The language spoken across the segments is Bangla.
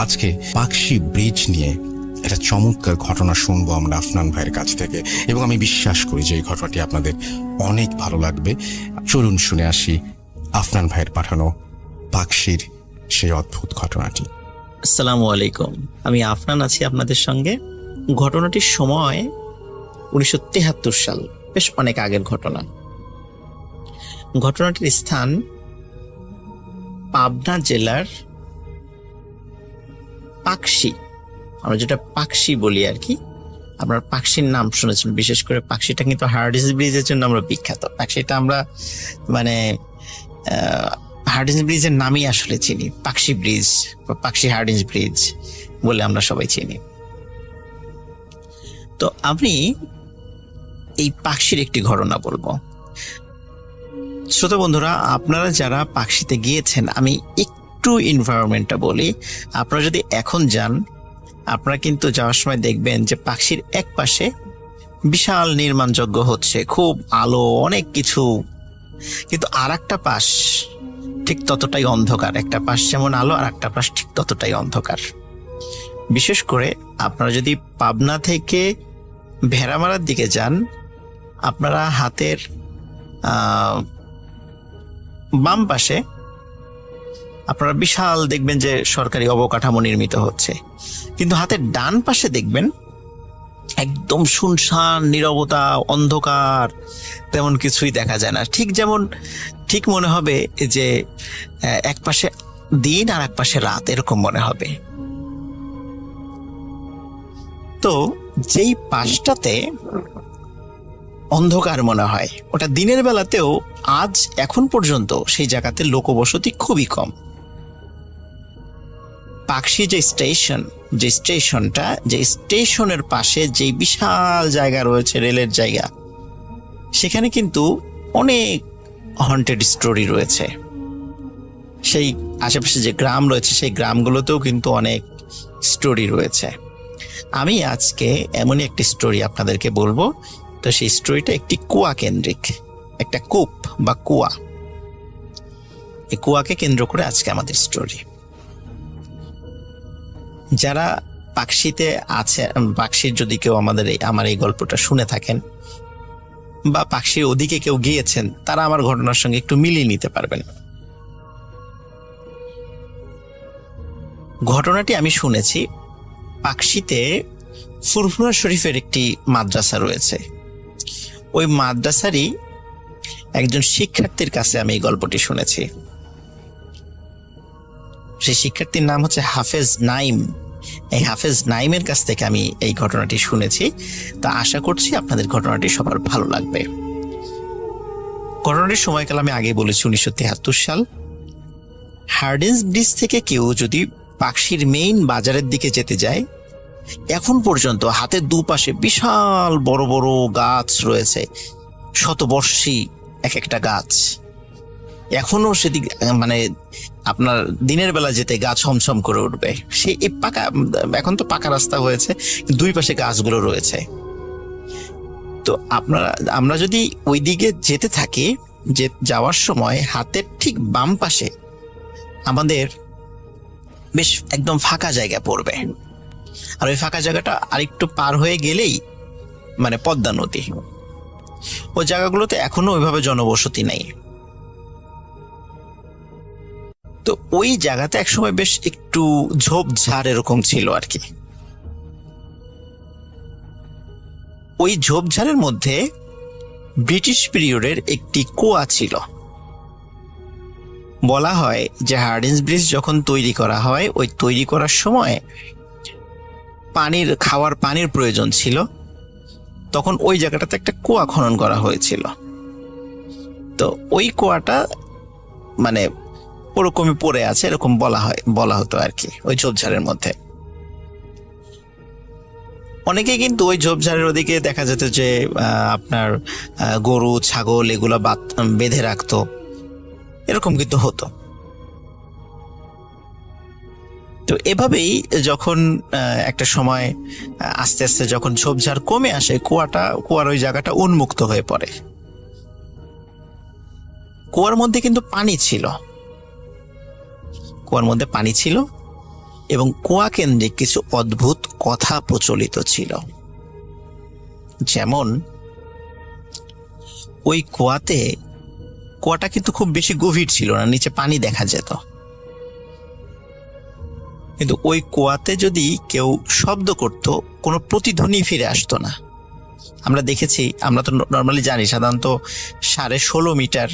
আজকে পাকশি ব্রিজ নিয়ে একটা চমৎকার ঘটনা শুনবো আমরা আফনান ভাইয়ের কাছ থেকে, এবং আমি বিশ্বাস করি যে এই ঘটনাটি আপনাদের অনেক ভালো লাগবে। চলুন শুনে আসি আফনান ভাইয়ের পাঠানো পাকশির সেই অদ্ভুত ঘটনাটি। আসসালামু আলাইকুম, আমি আফনান আছি আপনাদের সঙ্গে। ঘটনাটির সময় 1973 সাল, বেশ অনেক আগের ঘটনা। ঘটনাটির স্থান পাবনা জেলার পাকশি, আমরা যেটা পাকশি বলি আর কি। আপনার পাকশির নাম শুনেছেন, বিশেষ করে পাকশিটা কিন্তু হার্ডিঞ্জ ব্রিজের জন্য আমরা বিখ্যাত। পাকশিটা আমরা মানে হার্ডিঞ্জ ব্রিজের নামই আসলে চিনি, পাকশি ব্রিজ বা পাকশি হার্ডিঞ্জ ব্রিজ বলে আমরা সবাই চিনি। তো আমি এই পাকশির একটি ঘটনা বলবো। শ্রোতা বন্ধুরা, আপনারা যারা পাকশিতে গিয়েছেন, আমি একটু এনভায়রনমেন্টটা বলি। আপনারা যদি এখন যান, আপনারা কিন্তু যাওয়ার সময় দেখবেন যে পাকশির এক পাশে বিশাল নির্মাণযজ্ঞ হচ্ছে, খুব আলো, অনেক কিছু, কিন্তু আর একটা পাশ ঠিক ততটাই অন্ধকার। একটা পাশ যেমন আলো, আর একটা পাশ ঠিক ততটাই অন্ধকার। বিশেষ করে আপনারা যদি পাবনা থেকে ভেড়ামারার দিকে যান, আপনারা হাতের বাম পাশে আপনারা বিশাল দেখবেন যে সরকারি অবকাঠামো নির্মিত হচ্ছে, কিন্তু হাতের ডান পাশে দেখবেন একদম শুনশান, নীরবতা, অন্ধকার, তেমন কিছুই দেখা যায় না। ঠিক মনে হবে যে এক পাশে দিন আর এক পাশে রাত, এরকম মনে হবে। তো যেই পাশটাতে অন্ধকার মনে হয়, ওটা দিনের বেলাতেও আজ এখন পর্যন্ত সেই জায়গাতে লোকবসতি খুবই কম। পাকশি যে স্টেশনের পাশে যে বিশাল জায়গা রয়েছে, রেলের জায়গা, সেখানে কিন্তু অনেক হন্টেড স্টোরি রয়েছে। সেই আশেপাশে যে গ্রাম রয়েছে, সেই গ্রামগুলোতেও কিন্তু অনেক স্টোরি রয়েছে। আমি আজকে এমনই একটি স্টোরি আপনাদেরকে বলবো। তো সেই স্টোরিটা একটি কুয়া কেন্দ্রিক, একটা কূপ বা কুয়া। এই কুয়াকে কেন্দ্র করে আজকে আমাদের স্টোরি। যারা পাকশিতে আছে, পাকশির যদি কেউ আমার এই গল্পটা শুনে থাকেন বা পাকশির ওদিকে কেউ গিয়েছেন, তারা আমার ঘটনার সঙ্গে একটু মিলিয়ে নিতে পারবেন। ঘটনাটি আমি শুনেছি পাকশিতে ফুরফুরা শরীফের একটি মাদ্রাসা রয়েছে। ওই মাদ্রাসারই একজন শিক্ষার্থীর কাছে আমি এই গল্পটি শুনেছি। সেই শিক্ষার্থীর নাম হচ্ছে হাফেজ নাইম। এই হাফেজ নাইমের কাছ থেকে আমি এই ঘটনাটি শুনেছি। তা আশা করছি আপনাদের ঘটনাটি সবার ভালো লাগবে। ঘটনাটির সময়কাল আমি আগে বলেছি 1973 সাল। হার্ডিঞ্জ ব্রিজ থেকে কেউ যদি পাকশির মেইন বাজারের দিকে যেতে যায়, এখন পর্যন্ত হাতের দুপাশে বিশাল বড় বড় গাছ রয়েছে, শতবর্ষী এক একটা গাছ। এখনো সেদিক মানে আপনার দিনের বেলা যেতে গা ছমছম করে উঠবে। সেই পাকা, এখন তো পাকা রাস্তা হয়েছে, দুই পাশে গাছগুলো রয়েছে। তো আমরা যদি ওই দিকে যেতে থাকি, যাওয়ার সময় হাতের ঠিক বাম পাশে আমাদের বেশ একদম ফাঁকা জায়গা পড়বে। আর ওই ফাঁকা জায়গাটা আরেকটু পার হয়ে গেলেই মানে পদ্মা নদী। ওই জায়গাগুলোতে এখনো ওইভাবে জনবসতি নেই। তো ওই জায়গাতে একসময় বেশ একটু ঝোপঝাড় এরকম ছিল আর কি। ওই ঝোপঝাড়ের মধ্যে ব্রিটিশ পিরিয়ডের একটি কুয়া ছিল। বলা হয় যে হার্ডিঞ্জ ব্রিজ যখন তৈরি করা হয়, ওই তৈরি করার সময় খাওয়ার পানির প্রয়োজন ছিল, তখন ওই জায়গাটাতে একটা কুয়া খনন করা হয়েছিল। তো ওই কুয়াটা মানে ওরকমই পড়ে আছে, এরকম বলা হতো আর কি, ওই ঝোপঝাড়ের মধ্যে। অনেকে কিন্তু ওই ঝোপঝাড়ের ওদিকে দেখা যেত যে আপনার গরু ছাগল এগুলো বেঁধে রাখতো, এরকম কিন্তু হতো। তো এভাবেই যখন একটা সময় আস্তে আস্তে যখন ঝোপঝাড় কমে আসে, কুয়ার ওই জায়গাটা উন্মুক্ত হয়ে পড়ে। কুয়ার মধ্যে কিন্তু পানি ছিল, এবং কুয়া কেন্দ্রিক কিছু অদ্ভুত কথা প্রচলিত ছিল। যেমন ওই কুয়াটা কিন্তু খুব বেশি গভীর ছিল না, নিচে পানি দেখা যেত, কিন্তু ওই কুয়াতে যদি কেউ শব্দ করত কোনো প্রতিধ্বনি ফিরে আসতো না। আমরা দেখেছি, আমরা তো নর্মালি জানি সাধারণত 16.5 মিটার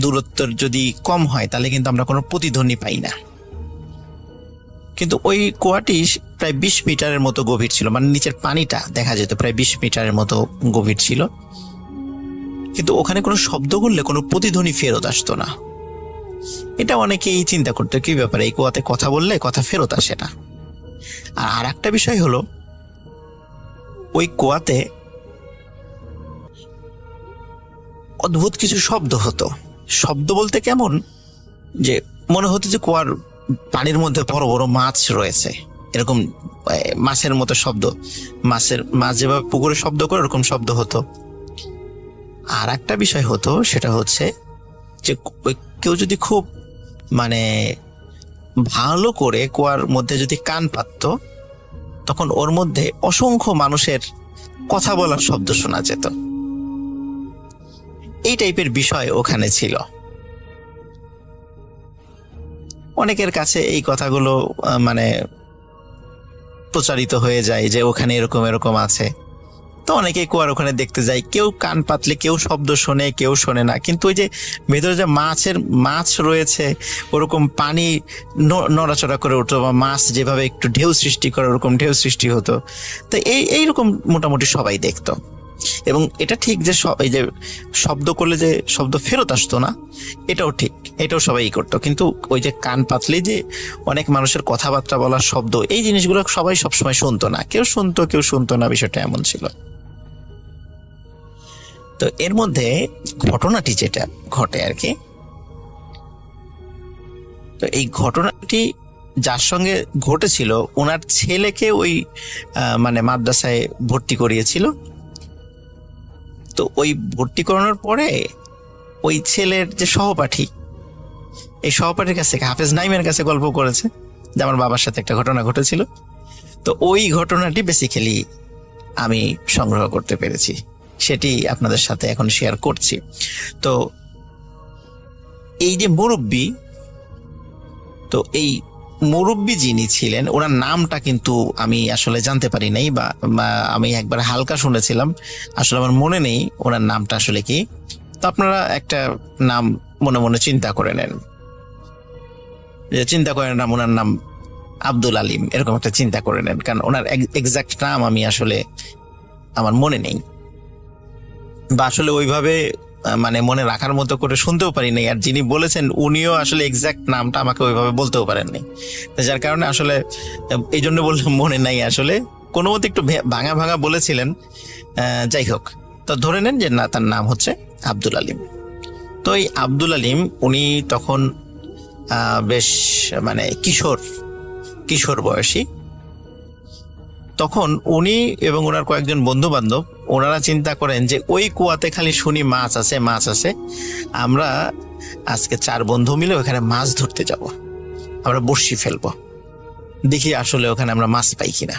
দূরত্ব যদি কম হয় তাহলে কিন্তু আমরা কোনো প্রতিধ্বনি পাই না, কিন্তু ওই কুয়াটি প্রায় 20 মিটারের মতো গভীর ছিল, মানে নিচের পানিটা দেখা যেত প্রায় 20 মিটারের মতো গভীর ছিল, কিন্তু ওখানে কোনো শব্দ করলে কোনো প্রতিধ্বনি ফেরত আসতো না। এটা অনেকেই চিন্তা করতো কি ব্যাপারে, এই কুয়াতে কথা বললে কথা ফেরত আসে না। আর একটা বিষয় হলো, ওই কুয়াতে অদ্ভুত কিছু শব্দ হতো। শব্দ বলতে কেমন, যে মনে হতো যে কুয়ার পানির মধ্যে বড় বড় মাছ রয়েছে, এরকম মাছের মতো শব্দ, মাছ যেভাবে পুকুরে শব্দ করে ওরকম শব্দ হতো। আর একটা বিষয় হতো, সেটা হচ্ছে যে কেউ যদি খুব মানে ভালো করে কুয়ার মধ্যে যদি কান পাতত, তখন ওর মধ্যে অসংখ্য মানুষের কথা বলার শব্দ শোনা যেত। এই টাইপের বিষয় ওখানে ছিল। অনেকের কাছে এই কথাগুলো মানে প্রচারিত হয়ে যায় যে ওখানে এরকম এরকম আছে, তো অনেকেই কুয়ার ওখানে দেখতে যায়। কেউ কান পাতলে কেউ শব্দ শোনে, কেউ শোনে না, কিন্তু ওই যে ভেতরে যে মাছ রয়েছে, ওরকম পানি নড়াচড়া করে উঠতো, বা মাছ যেভাবে একটু ঢেউ সৃষ্টি করে ওরকম ঢেউ সৃষ্টি হতো। তো এইরকম মোটামুটি সবাই দেখতো। এবং এটা ঠিক যে এই যে শব্দ করলে যে শব্দ ফেরত আসতো না, এটাও ঠিক, এটাও সবাই করতো। কিন্তু ওই যে কান পাতলে যে অনেক মানুষের কথাবার্তা বলার শব্দ, এই জিনিসগুলো সবাই সবসময় শুনতো না, কেউ শুনতো কেউ শুনতো না, বিষয়টা এমন ছিল। তো এর মধ্যে ঘটনাটি যেটা ঘটে আর কি, তো এই ঘটনাটি যার সঙ্গে ঘটেছিল ওনার ছেলেকে ওই মানে মাদ্রাসায় ভর্তি করিয়েছিল। তো ওই ভর্তি করানোর পরে ওই ছেলের যে সহপাঠী, এই সহপাঠীর কাছ থেকে হাফেজ নাইমের কাছে গল্প করেছে যে আমার বাবার সাথে একটা ঘটনা ঘটেছিল। তো ওই ঘটনাটি বেসিক্যালি আমি সংগ্রহ করতে পেরেছি, সেটি আপনাদের সাথে এখন শেয়ার করছি। তো এই যে মুরব্বি, তো এই মুরব্বি যিনি ছিলেন ওনার নামটা কিন্তু আমি আসলে জানতে পারি নাই, বা আমি একবার হালকা শুনেছিলাম, আসলে আমার মনে নেই ওনার নামটা আসলে কি। তো আপনারা একটা নাম মনে মনে চিন্তা করে নেন, যে চিন্তা করে নাম, ওনার নাম আব্দুল আলিম, এরকম একটা চিন্তা করে নেন, কারণ ওনার এক্সাক্ট নাম আমি আসলে আমার মনে নেই, বা আসলে ওইভাবে মানে মনে রাখার মতো করে শুনতেও পারি নাই। আর যিনি বলেছেন উনিও আসলে এক্সাক্ট নামটা আমাকে ওইভাবে বলতেও পারেননি, যার কারণে আসলে এই জন্য বললাম মনে নাই, আসলে কোনো মতে একটু ভাঙা ভাঙা বলেছিলেন। যাই হোক, তো ধরে নেন যে না, তার নাম হচ্ছে আব্দুল আলিম। তো এই আব্দুল আলিম উনি তখন বেশ মানে কিশোর বয়সী। তখন উনি এবং ওনার কয়েকজন বন্ধু বান্ধব ওনারা চিন্তা করেন যে ওই কুয়াতে খালি শুনি মাছ আছে, আমরা আজকে 4 বন্ধু মিলে ওখানে মাছ ধরতে যাব, আমরা বড়শি ফেলবো, দেখি আসলে ওখানে আমরা মাছ পাই কিনা।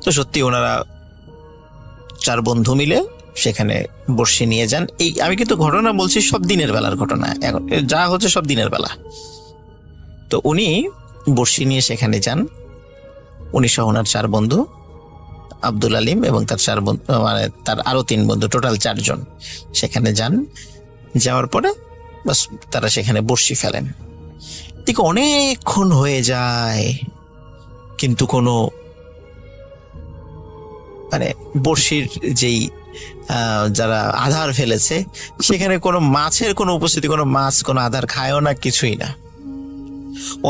তো সত্যি ওনারা 4 বন্ধু মিলে সেখানে বড়শি নিয়ে যান। এই আমি কিন্তু ঘটনা বলছি সব দিনের বেলার ঘটনা, এখন যা হচ্ছে সব দিনের বেলা। তো উনি বড়শি নিয়ে সেখানে যান, উনি সহ ওনার 4 বন্ধু, আব্দুল আলিম এবং তার 4 বন্ধু, মানে তার আরো 3 বন্ধু, টোটাল 4 জন সেখানে যান। যাওয়ার পরে বাস তারা সেখানে বড়শি ফেলেন। ঠিক অনেকক্ষণ হয়ে যায়, কিন্তু কোনো মানে বড়শির যেই যারা আধার ফেলেছে সেখানে কোনো মাছের কোনো উপস্থিতি, কোনো মাছ কোনো আধার খায়ও না, কিছুই না।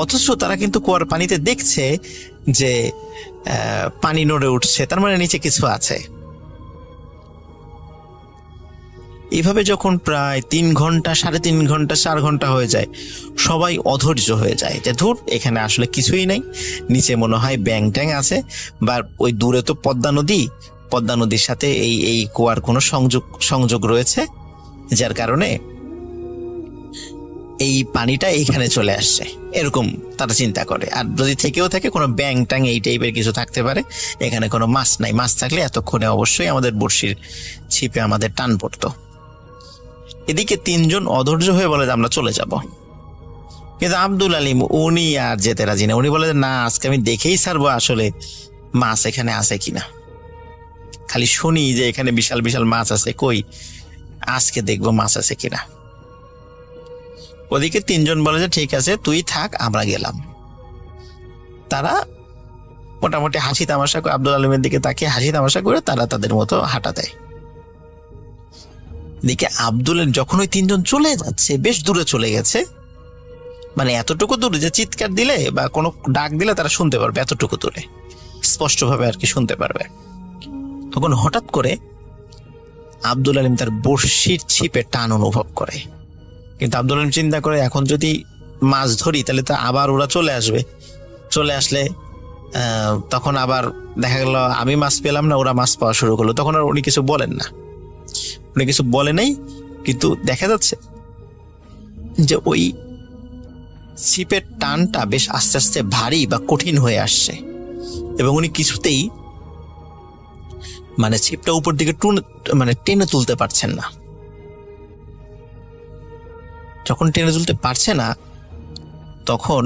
অথচ তারা কিন্তু কুয়ার পানিতে দেখছে যে পানি নড়ে উঠছে, তার মানে নিচে কিছু আছে। এইভাবে যখন প্রায় 3 ঘন্টা, 3.5 ঘন্টা, 4 ঘন্টা হয়ে যায়, সবাই অধৈর্য হয়ে যায় যে ধুর, এখানে আসলে কিছুই নাই, নিচে মনে হয় ব্যাং ট্যাং আছে, বা ওই দূরে তো পদ্মা নদীর সাথে এই কুয়ার কোনো সংযোগ রয়েছে, যার কারণে এই পানিটা এইখানে চলে আসছে, এরকম তারা চিন্তা করে। আর যদি থেকেও থাকে কোনো ব্যাং ট্যাং এই টাইপের কিছু থাকতে পারে, এখানে কোনো মাছ নাই, মাছ থাকলে এতক্ষণে অবশ্যই আমাদের বড়শির ছিপে আমাদের টান পড়তো। এদিকে তিনজন অধৈর্য হয়ে বলে যে আমরা চলে যাব, কিন্তু আব্দুল আলিম উনি আর যেতে রাজি না। উনি বলে যে না, আজকে আমি দেখেই ছাড়বো আসলে মাছ এখানে আছে কিনা। খালি শুনি যে এখানে বিশাল বিশাল মাছ আছে, কই আজকে দেখবো মাছ আছে কিনা। ওদিকে তিনজন বলে যে ঠিক আছে তুই থাক, আমরা গেলাম। তারা মোটামুটি হাসি তামাশা করে, আব্দুল আলিমের দিকে তাকিয়ে হাসি তামাশা করে তারা তাদের মতো হাঁটা দেয়। দিকে আব্দুলের যখন ওই তিনজন চলে যাচ্ছে, বেশ দূরে চলে গেছে, মানে এতটুকু দূরে যে চিৎকার দিলে বা কোনো ডাক দিলে তারা শুনতে পারবে, এতটুকু দূরে স্পষ্টভাবে আর কি শুনতে পারবে। তখন হঠাৎ করে আব্দুল আলিম তার বড়শির ছিপে টান অনুভব করে। কিন্তু আব্দুল আলিম চিন্তা করে এখন যদি মাছ ধরি তাহলে তো আবার ওরা চলে আসবে, চলে আসলে তখন আবার দেখা গেল আমি মাছ পেলাম না, ওরা মাছ পাওয়া শুরু করলো। তখন আর উনি কিছু বলেন না, উনি কিছু বলে নাই। কিন্তু দেখা যাচ্ছে যে ওই ছিপের টানটা বেশ আস্তে আস্তে ভারী বা কঠিন হয়ে আসছে, এবং উনি কিছুতেই মানে ছিপটা উপর দিকে টেনে তুলতে পারছেন না। যখন টেনে তুলতে পারছে না, তখন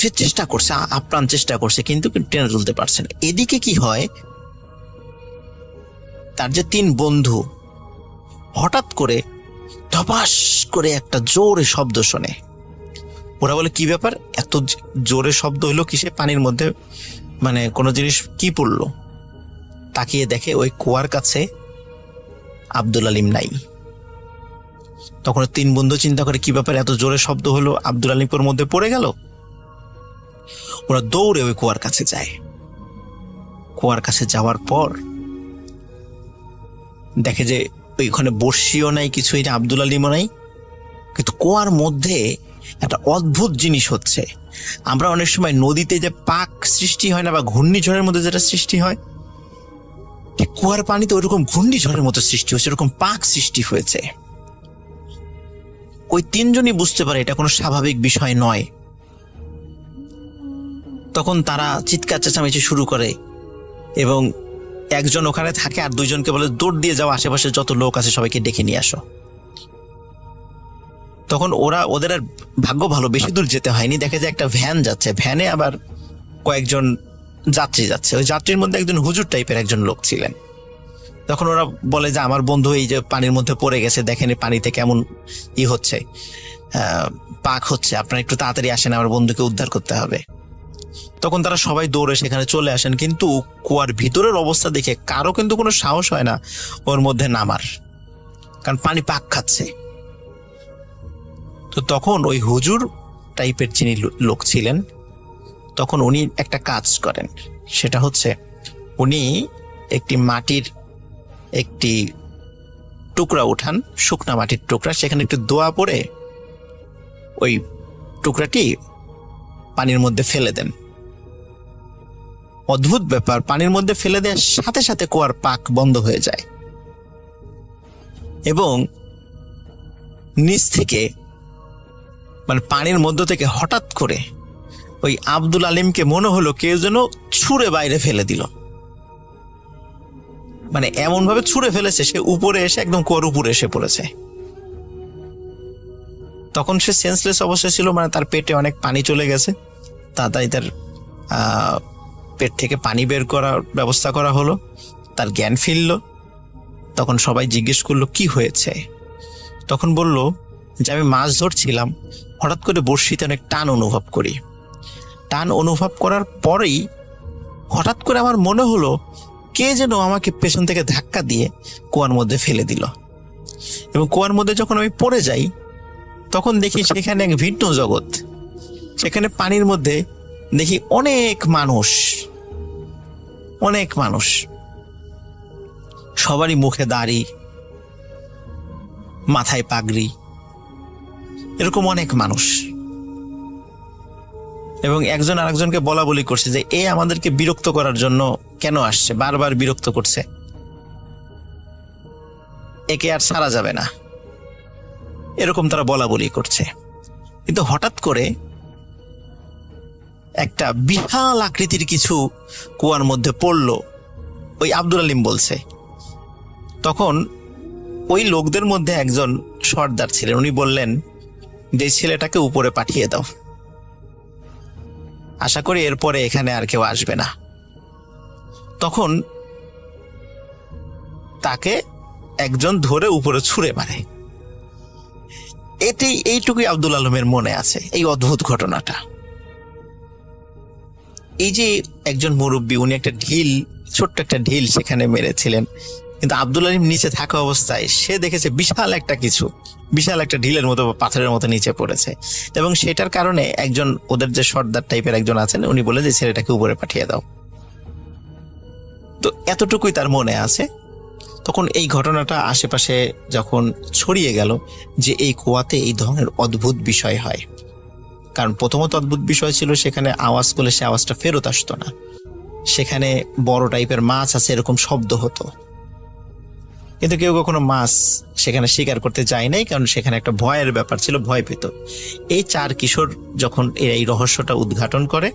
সে চেষ্টা করছে, আপ্রাণ চেষ্টা করছে, কিন্তু টেনে তুলতে পারছে না। এদিকে কি হয়, তার যে তিন বন্ধু হঠাৎ করে ধপাস করে একটা জোরে শব্দ শোনে। ওরা বলে কি ব্যাপার, এত জোরে শব্দ হলো কিসে, পানির মধ্যে মানে কোনো জিনিস কি পড়লো। তাকিয়ে দেখে ওই কুয়ার কাছে আব্দুল আলিম নাই। তখন তিন বন্ধু চিন্তা করে কি ব্যাপার, এত জোরে শব্দ হলো, আব্দুল আলিমের মধ্যে পড়ে গেল। ওরা দৌড়ে ওই কুয়ার কাছে যায়। কুয়ার কাছে যাওয়ার পর দেখে যে ওইখানে বর্ষিও নাই, কিছুই না, আব্দুল আলিমও নাই। কিন্তু কুয়ার মধ্যে একটা অদ্ভুত জিনিস হচ্ছে। আমরা অনেক সময় নদীতে যে পাক সৃষ্টি হয় না, বা ঘূর্ণিঝড়ের মধ্যে যেটা সৃষ্টি হয়, ঠিক কুয়ার পানিতে ওইরকম ঘূর্ণিঝড়ের মতো সৃষ্টি হয়েছে, এরকম পাক সৃষ্টি হয়েছে। ওই তিনজনই বুঝতে পারে এটা কোনো স্বাভাবিক বিষয় নয়। তখন তারা চিৎকার চেঁচামেচি শুরু করে, এবং একজন ওখানে থাকে আর দুইজনকে বলে দৌড় দিয়ে যাও, আশেপাশে যত লোক আছে সবাইকে ডেকে নিয়ে আসো। তখন ওদের আর ভাগ্য ভালো, বেশি দূর যেতে হয়নি। দেখে যে একটা ভ্যান যাচ্ছে, ভ্যানে আবার কয়েকজন যাত্রী যাচ্ছে। ওই যাত্রীর মধ্যে একজন হুজুর টাইপের একজন লোক ছিলেন। তখন ওরা বলে যে আমার বন্ধু এই যে পানির মধ্যে পড়ে গেছে, দেখেন পানিতে কেমন হচ্ছে, পাক হচ্ছে, আপনারা একটু তাড়াতাড়ি আসেন, আমার বন্ধুকে উদ্ধার করতে হবে। তখন তারা সবাই দৌড়ে সেখানে চলে আসেন, কিন্তু কুয়ার ভিতরের অবস্থা দেখে কারো কিন্তু কোনো সাহস হয় না ওর মধ্যে নামার, কারণ পানি পাক খাচ্ছে। তো তখন ওই হুজুর টাইপের যিনি লোক ছিলেন, তখন উনি একটা কাজ করেন, সেটা হচ্ছে উনি একটি মাটির একটি টুকরা উঠান, শুকনা মাটির টুকরা, সেখানে একটু দোয়া পড়ে ওই টুকরাটি পানির মধ্যে ফেলে দেন। অদ্ভুত ব্যাপার, পানির মধ্যে ফেলে দেওয়ার সাথে সাথে কুয়ার পাক বন্ধ হয়ে যায়, এবং নিচ থেকে মানে পানির মধ্য থেকে হঠাৎ করে ওই আব্দুল আলিমকে মনে হলো কেউ যেন ছুঁড়ে বাইরে ফেলে দিল। মানে এমন ভাবে ছুঁড়ে ফেলেছে, সে উপরে এসে একদম কুয়ার উপরে এসে পড়েছে। তখন সে সেন্সলেস অবস্থায় ছিল, মানে তার পেটে অনেক পানি চলে গেছে। তাড়াতাড়ি তার পেট থেকে পানি বের করার ব্যবস্থা করা হলো, তার জ্ঞান ফিরল। তখন সবাই জিজ্ঞেস করলো কি হয়েছে। তখন বলল যে আমি মাছ ধরছিলাম, হঠাৎ করে বড়শিতে অনেক টান অনুভব করি। টান অনুভব করার পরেই হঠাৎ করে আমার মনে হলো কে যেন আমাকে পেছন থেকে ধাক্কা দিয়ে কুয়ার মধ্যে ফেলে দিল, এবং কুয়ার মধ্যে যখন আমি পড়ে যাই তখন দেখি সেখানে এক ভিন্ন জগৎ। সেখানে পানির মধ্যে দেখি অনেক মানুষ, সবারই মুখে দাড়ি, মাথায় পাগড়ি, এরকম অনেক মানুষ। এবং একজন আরেকজনকে বলা বলি করছে যে এ আমাদেরকে বিরক্ত করার জন্য কেন আসছে, বারবার বিরক্ত করছে, একে আর ছাড়া যাবে না। এরকম তারা বলা বলি করছে। কিন্তু হঠাৎ করে একটা বিশাল আকৃতির কিছু কুয়ার মধ্যে পড়লো, ওই আব্দুল আলিম বলছে। তখন ওই লোকদের মধ্যে একজন সর্দার ছিলেন, উনি বললেন যে ছেলেটাকে উপরে পাঠিয়ে দাও, আশা করি এরপরে এখানে আর কেউ আসবে না। তখন তাকে একজন ধরে উপরে ছুঁড়ে মারে। এইটুকুই আব্দুল আলমের মনে আছে, এই অদ্ভুত ঘটনাটা। এই যে একজন মুরব্বী, উনি একটা ছোট্ট একটা ঢিল সেখানে মেরেছিলেন, কিন্তু আব্দুল আলিম নিচে থাকা অবস্থায় সে দেখেছে বিশাল একটা ঢিলের মতো, পাথরের মতো নিচে পড়েছে। এবং সেটার কারণে একজন ওদের যে সর্দার টাইপের একজন আছেন, উনি বলে যে ছেলেটাকে উপরে পাঠিয়ে দাও। তো এতটুকুই তার মনে আছে। তখন এই ঘটনাটা আশেপাশে যখন ছড়িয়ে গেল যে এই কুয়াতে এই ধরনের অদ্ভুত বিষয় হয়, কারণ প্রথমত অদ্ভুত বিষয় ছিল সেখানে আওয়াজ করলে সে আওয়াজটা ফেরত আসতো না, সেখানে বড় টাইপের মাছ আছে এরকম শব্দ হতো, কিন্তু কেউ কখনো মাছ সেখানে শিকার করতে যায় নাই, কারণ সেখানে একটা ভয়ের ব্যাপার ছিল, ভয় পেত। এই 4 কিশোর যখন এই রহস্যটা উদ্ঘাটন করে,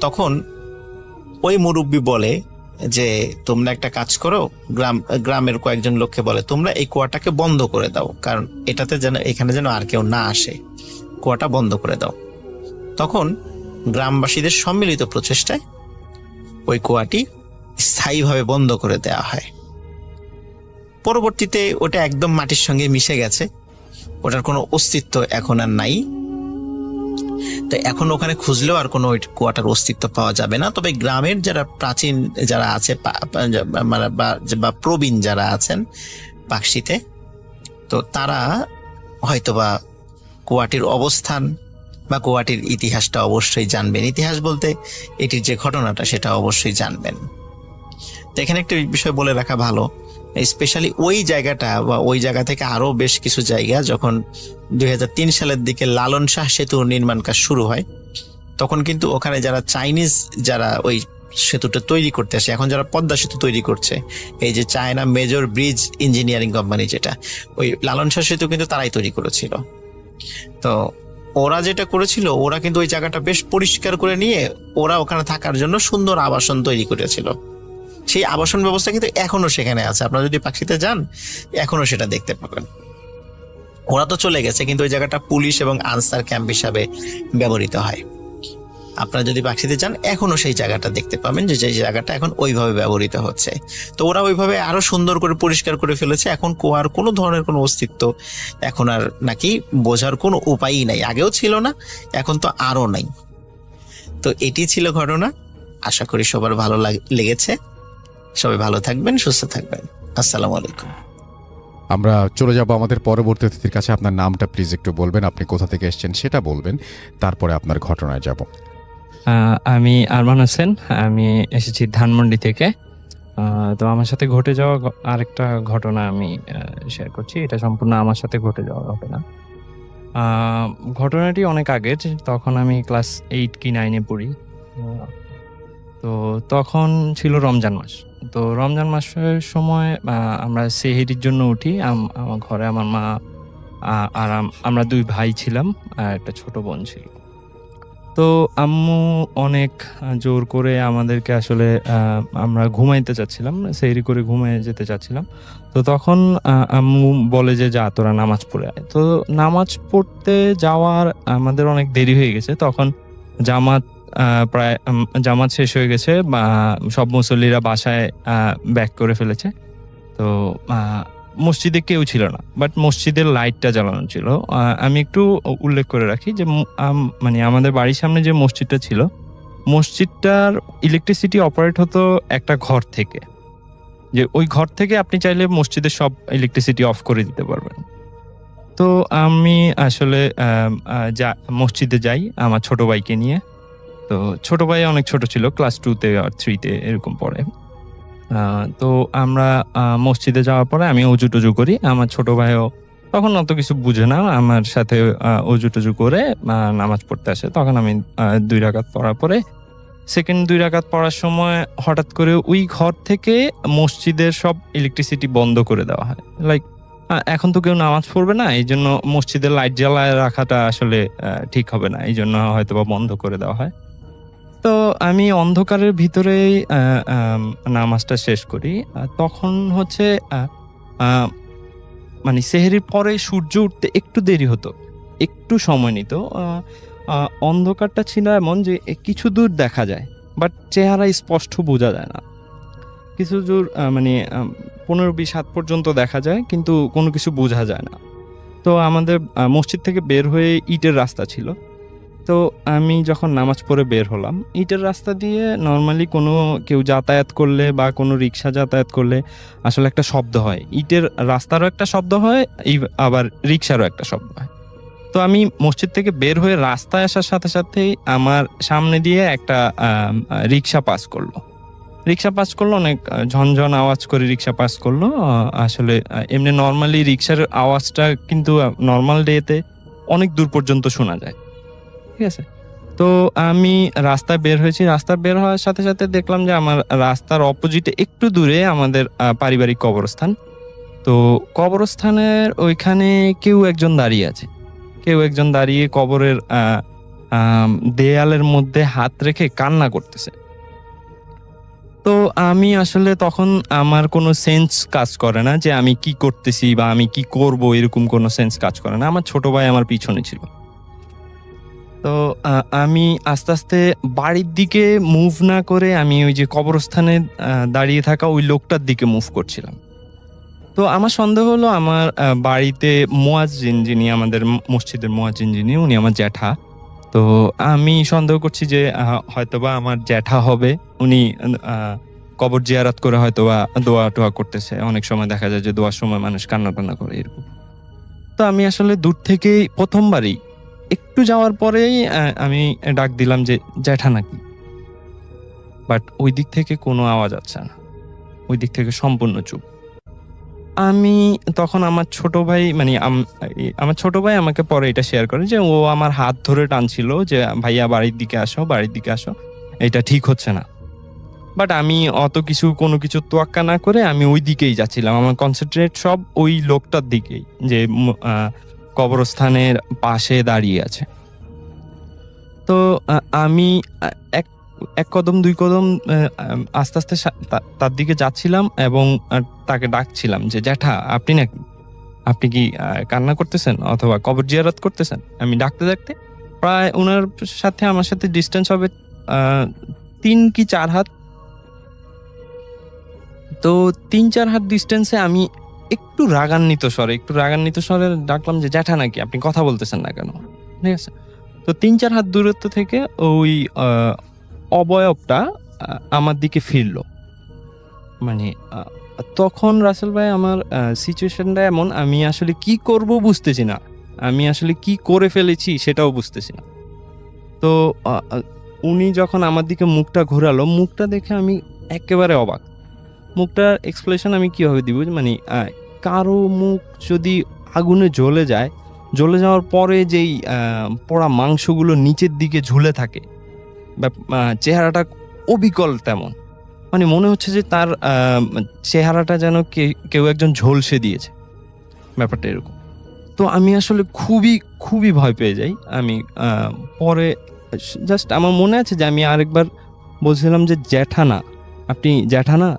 তখন ওই মুরব্বী বলে যে তোমরা একটা কাজ করো, গ্রামের কয়েকজন লোককে বলে তোমরা এই কুয়াটাকে বন্ধ করে দাও, কারণ এখানে যেন আর কেউ না আসে, কুয়াটা বন্ধ করে দাও। তখন গ্রামবাসীদের সম্মিলিত প্রচেষ্টায় ওই কুয়াটি স্থায়ীভাবে বন্ধ করে দেওয়া হয়। পরবর্তীতে ওটা একদম মাটির সঙ্গে মিশে গেছে, ওটার কোনো অস্তিত্ব এখন আর নাই। তো এখন ওখানে খুঁজলেও আর কোনো ওই কুয়াটার অস্তিত্ব পাওয়া যাবে না। তবে গ্রামের যারা প্রাচীন যারা আছে বা প্রবীণ যারা আছেন পাকশিতে, তো তারা হয়তোবা কুয়াটির অবস্থান বা কুয়াটির ইতিহাসটা অবশ্যই জানবেন। ইতিহাস বলতে এটির যে ঘটনাটা সেটা অবশ্যই জানবেন। তো এখানে একটা বিষয় বলে রাখা ভালো, স্পেশালি ওই জায়গাটা বা ওই জায়গা থেকে আরো বেশ কিছু জায়গা, যখন 2003 সালের দিকে লালন শাহ সেতু নির্মাণ কাজ শুরু হয়, তখন কিন্তু ওখানে যারা চাইনিজ যারা ওই সেতুটা তৈরি করতে আসে, এখন যারা পদ্মা সেতু তৈরি করছে, এই যে China major bridge engineering company, যেটা ওই লালন শাহ সেতু কিন্তু তারাই তৈরি করেছিল। তো ওরা যেটা করেছিল, ওরা কিন্তু ওই জায়গাটা বেশ পরিষ্কার করে নিয়ে ওরা ওখানে থাকার জন্য সুন্দর আবাসন তৈরি করেছিল। সেই আবাসন ব্যবস্থা কিন্তু এখনো সেখানে আছে, আপনারা যদি পাকশিতে যান এখনো সেটা দেখতে পাবেন। ওরা তো চলে গেছে, কিন্তু ওই জায়গাটা পুলিশ এবং আনসার ক্যাম্প হিসাবে ব্যবহৃত হয়। আপনারা যদি পাকশিতে যান এখনো সেই জায়গাটা দেখতে পাবেন, যে জায়গাটা এখন ওইভাবে ব্যবহৃত হচ্ছে। তো ওরা ওইভাবে আরো সুন্দর করে পরিষ্কার করে ফেলেছে। এখন কুয়ার কোনো ধরনের কোনো অস্তিত্ব এখন আর নাকি বোঝার কোনো উপায়ই নাই, আগেও ছিল না, এখন তো আরো নাই। তো এটি ছিল ঘটনা। আশা করি সবার ভালো লেগেছে। সবাই ভালো থাকবেন, সুস্থ থাকবেন। আসসালামু আলাইকুম। আমরা চলে যাব আমাদের পরবর্তী অতিথির কাছে। আপনার নামটা প্লিজ একটু বলবেন, আপনি কোথা থেকে এসেছেন সেটা বলবেন, তারপরে আপনার ঘটনায় যাব। আমি আরমান হোসেন, আমি এসেছি ধানমন্ডি থেকে। তো আমার সাথে ঘটে যাওয়া আরেকটা ঘটনা আমি শেয়ার করছি। এটা সম্পূর্ণ আমার সাথে ঘটে যাওয়া ঘটনা। ঘটনাটি অনেক আগের, তখন আমি ক্লাস 8 কি 9-এ পড়ি। তো তখন ছিল রমজান মাস। তো রমজান মাসের সময় আমরা সেহরির জন্য উঠি। আমার ঘরে আমার মা আর আমরা 2 ভাই ছিলাম, আর একটা ছোট বোন ছিল। তো আম্মু অনেক জোর করে আমাদেরকে আসলে আমরা ঘুমাইতে চাচ্ছিলাম, সেহরি করে ঘুমিয়ে যেতে চাচ্ছিলাম। তো তখন আম্মু বলে যে যা তোরা নামাজ পড়ে আয়। তো নামাজ পড়তে যাওয়ার আমাদের অনেক দেরি হয়ে গেছে। তখন প্রায় জামাত শেষ হয়ে গেছে, সব মুসল্লিরা বাসায় ব্যাক করে ফেলেছে। তো মসজিদে কেউ ছিল না, বাট মসজিদের লাইটটা জ্বালানো ছিল। আমি একটু উল্লেখ করে রাখি যে মানে আমাদের বাড়ির সামনে যে মসজিদটা ছিল, মসজিদটার ইলেকট্রিসিটি অপারেট হতো একটা ঘর থেকে, যে ওই ঘর থেকে আপনি চাইলে মসজিদের সব ইলেকট্রিসিটি অফ করে দিতে পারবেন। তো আমি আসলে মসজিদে যাই আমার ছোট ভাইকে নিয়ে। তো ছোট ভাই অনেক ছোট ছিল, ক্লাস 2-তে আর 3-তে এরকম পড়ে। তো আমরা মসজিদে যাওয়ার পরে আমি অজু টজু করি। আমার ছোট ভাইও তখন অত কিছু বুঝে না, আমার সাথে অজু টজু করে নামাজ পড়তে আসে। তখন আমি 2 রাকাত পড়ার পরে সেকেন্ড 2 রাকাত পড়ার সময় হঠাৎ করে ওই ঘর থেকে মসজিদের সব ইলেকট্রিসিটি বন্ধ করে দেওয়া হয়। লাইক এখন তো কেউ নামাজ পড়বে না, এই জন্য মসজিদের লাইট জ্বালায় রাখাটা আসলে ঠিক হবে না, এই জন্য হয়তো বা বন্ধ করে দেওয়া হয়। তো আমি অন্ধকারের ভিতরেই নামাজটা শেষ করি। তখন হচ্ছে মানে সেহরির পরে সূর্য উঠতে একটু দেরি হতো, একটু সময় নিত। অন্ধকারটা ছিল এমন যে কিছু দূর দেখা যায়, বাট চেহারা স্পষ্ট বোঝা যায় না। কিছু দূর মানে 15-20 হাত পর্যন্ত দেখা যায়, কিন্তু কোনো কিছু বোঝা যায় না। তো আমাদের মসজিদ থেকে বের হয়ে ইটের রাস্তা ছিল। তো আমি যখন নামাজ পড়ে বের হলাম, ইটের রাস্তা দিয়ে নর্মালি কোনো কেউ যাতায়াত করলে বা কোনো রিক্সা যাতায়াত করলে আসলে একটা শব্দ হয়, ইটের রাস্তারও একটা শব্দ হয়, আবার রিক্সারও একটা শব্দ হয়। তো আমি মসজিদ থেকে বের হয়ে রাস্তায় আসার সাথে সাথেই আমার সামনে দিয়ে একটা রিক্সা পাস করলো। অনেক ঝনঝন আওয়াজ করে রিক্সা পাস করলো। আসলে এমনি নর্মালি রিক্সার আওয়াজটা কিন্তু নর্মাল ডেতে অনেক দূর পর্যন্ত শোনা যায়, ঠিক আছে। তো আমি রাস্তায় বের হয়েছি, রাস্তায় বের হওয়ার সাথে সাথে দেখলাম যে আমার রাস্তার অপোজিটে একটু দূরে আমাদের পারিবারিক কবরস্থান। তো কবরস্থানের ওইখানে কেউ একজন দাঁড়িয়ে কবরের দেয়ালের মধ্যে হাত রেখে কান্না করতেছে। তো আমি আসলে তখন আমার কোনো সেন্স কাজ করে না যে আমি কি করতেছি বা আমি কি করব, এরকম কোনো সেন্স কাজ করে না। আমার ছোট ভাই আমার পিছনে ছিল। তো আমি আস্তে আস্তে বাড়ির দিকে মুভ না করে আমি ওই যে কবরস্থানে দাঁড়িয়ে থাকা ওই লোকটার দিকে মুভ করছিলাম। তো আমার সন্দেহ হলো আমার বাড়িতে মুয়াজ্জিন, যিনি আমাদের মসজিদের মুয়াজ্জিন, উনি আমার জ্যাঠা। তো আমি সন্দেহ করছি যে হয়তোবা আমার জ্যাঠা হবে, উনি কবর জিয়ারত করে হয়তোবা দোয়া টোয়া করতেছে। অনেক সময় দেখা যায় যে দোয়ার সময় মানুষ কান্না টান্না করে এরকম। তো আমি আসলে দূর থেকেই প্রথমবারই একটু যাওয়ার পরেই আমি ডাক দিলাম যে জ্যাঠা নাকি, বাট ওই দিক থেকে কোনো আওয়াজ আসছে না, ওই দিক থেকে সম্পূর্ণ চুপ। আমি তখন আমার ছোট ভাই আমাকে পরে এটা শেয়ার করে যে ও আমার হাত ধরে টানছিল যে ভাইয়া বাড়ির দিকে আসো, এটা ঠিক হচ্ছে না। বাট আমি কোনো কিছু তোয়াক্কা না করে আমি ওই দিকেই যাচ্ছিলাম, আমার কনসেন্ট্রেট সব ওই লোকটার দিকেই যে কবরস্থানের পাশে দাঁড়িয়ে আছে। তো আমি এক কদম 2 কদম আস্তে আস্তে তার দিকে যাচ্ছিলাম এবং তাকে ডাকছিলাম যে জ্যাঠা আপনি কি কান্না করতেছেন অথবা কবর জিয়ারত করতেছেন। আমি ডাকতে প্রায় ওনার সাথে আমার সাথে ডিস্টেন্স হবে 3 কি 4 হাত। তো 3-4 হাত ডিস্টেন্সে আমি একটু রাগান্বিত স্বরে ডাকলাম যে জ্যাঠা নাকি, আপনি কথা বলতেছেন না কেন, ঠিক আছে। তো 3-4 হাত দূরত্ব থেকে ওই অবয়বটা আমার দিকে ফিরলো। মানে তখন রাসেল ভাই আমার সিচুয়েশনটা এমন, আমি আসলে কি করব বুঝতেছি না, আমি আসলে কি করে ফেলেছি সেটাও বুঝতেছি না। তো উনি যখন আমার দিকে মুখটা ঘোরালো, মুখটা দেখে আমি একেবারে অবাক। মুখটার এক্সপ্রেশন আমি কিভাবে দিব, মানে কারো মুখ যদি আগুনে জ্বলে যাওয়ার পরে যেই পোড়া মাংসগুলো নিচের দিকে ঝুলে থাকে, চেহারাটা অবিকল তেমন, মানে মনে হচ্ছে যে তার চেহারাটা যেন কেউ একজন ঝলসে দিয়েছে, ব্যাপারটা এরকম। তো আমি আসলে খুবই ভয় পেয়ে যাই। আমি পরে জাস্ট আমার মনে আছে যে আমি আরেকবার বলছিলাম যে আপনি জ্যাঠা না।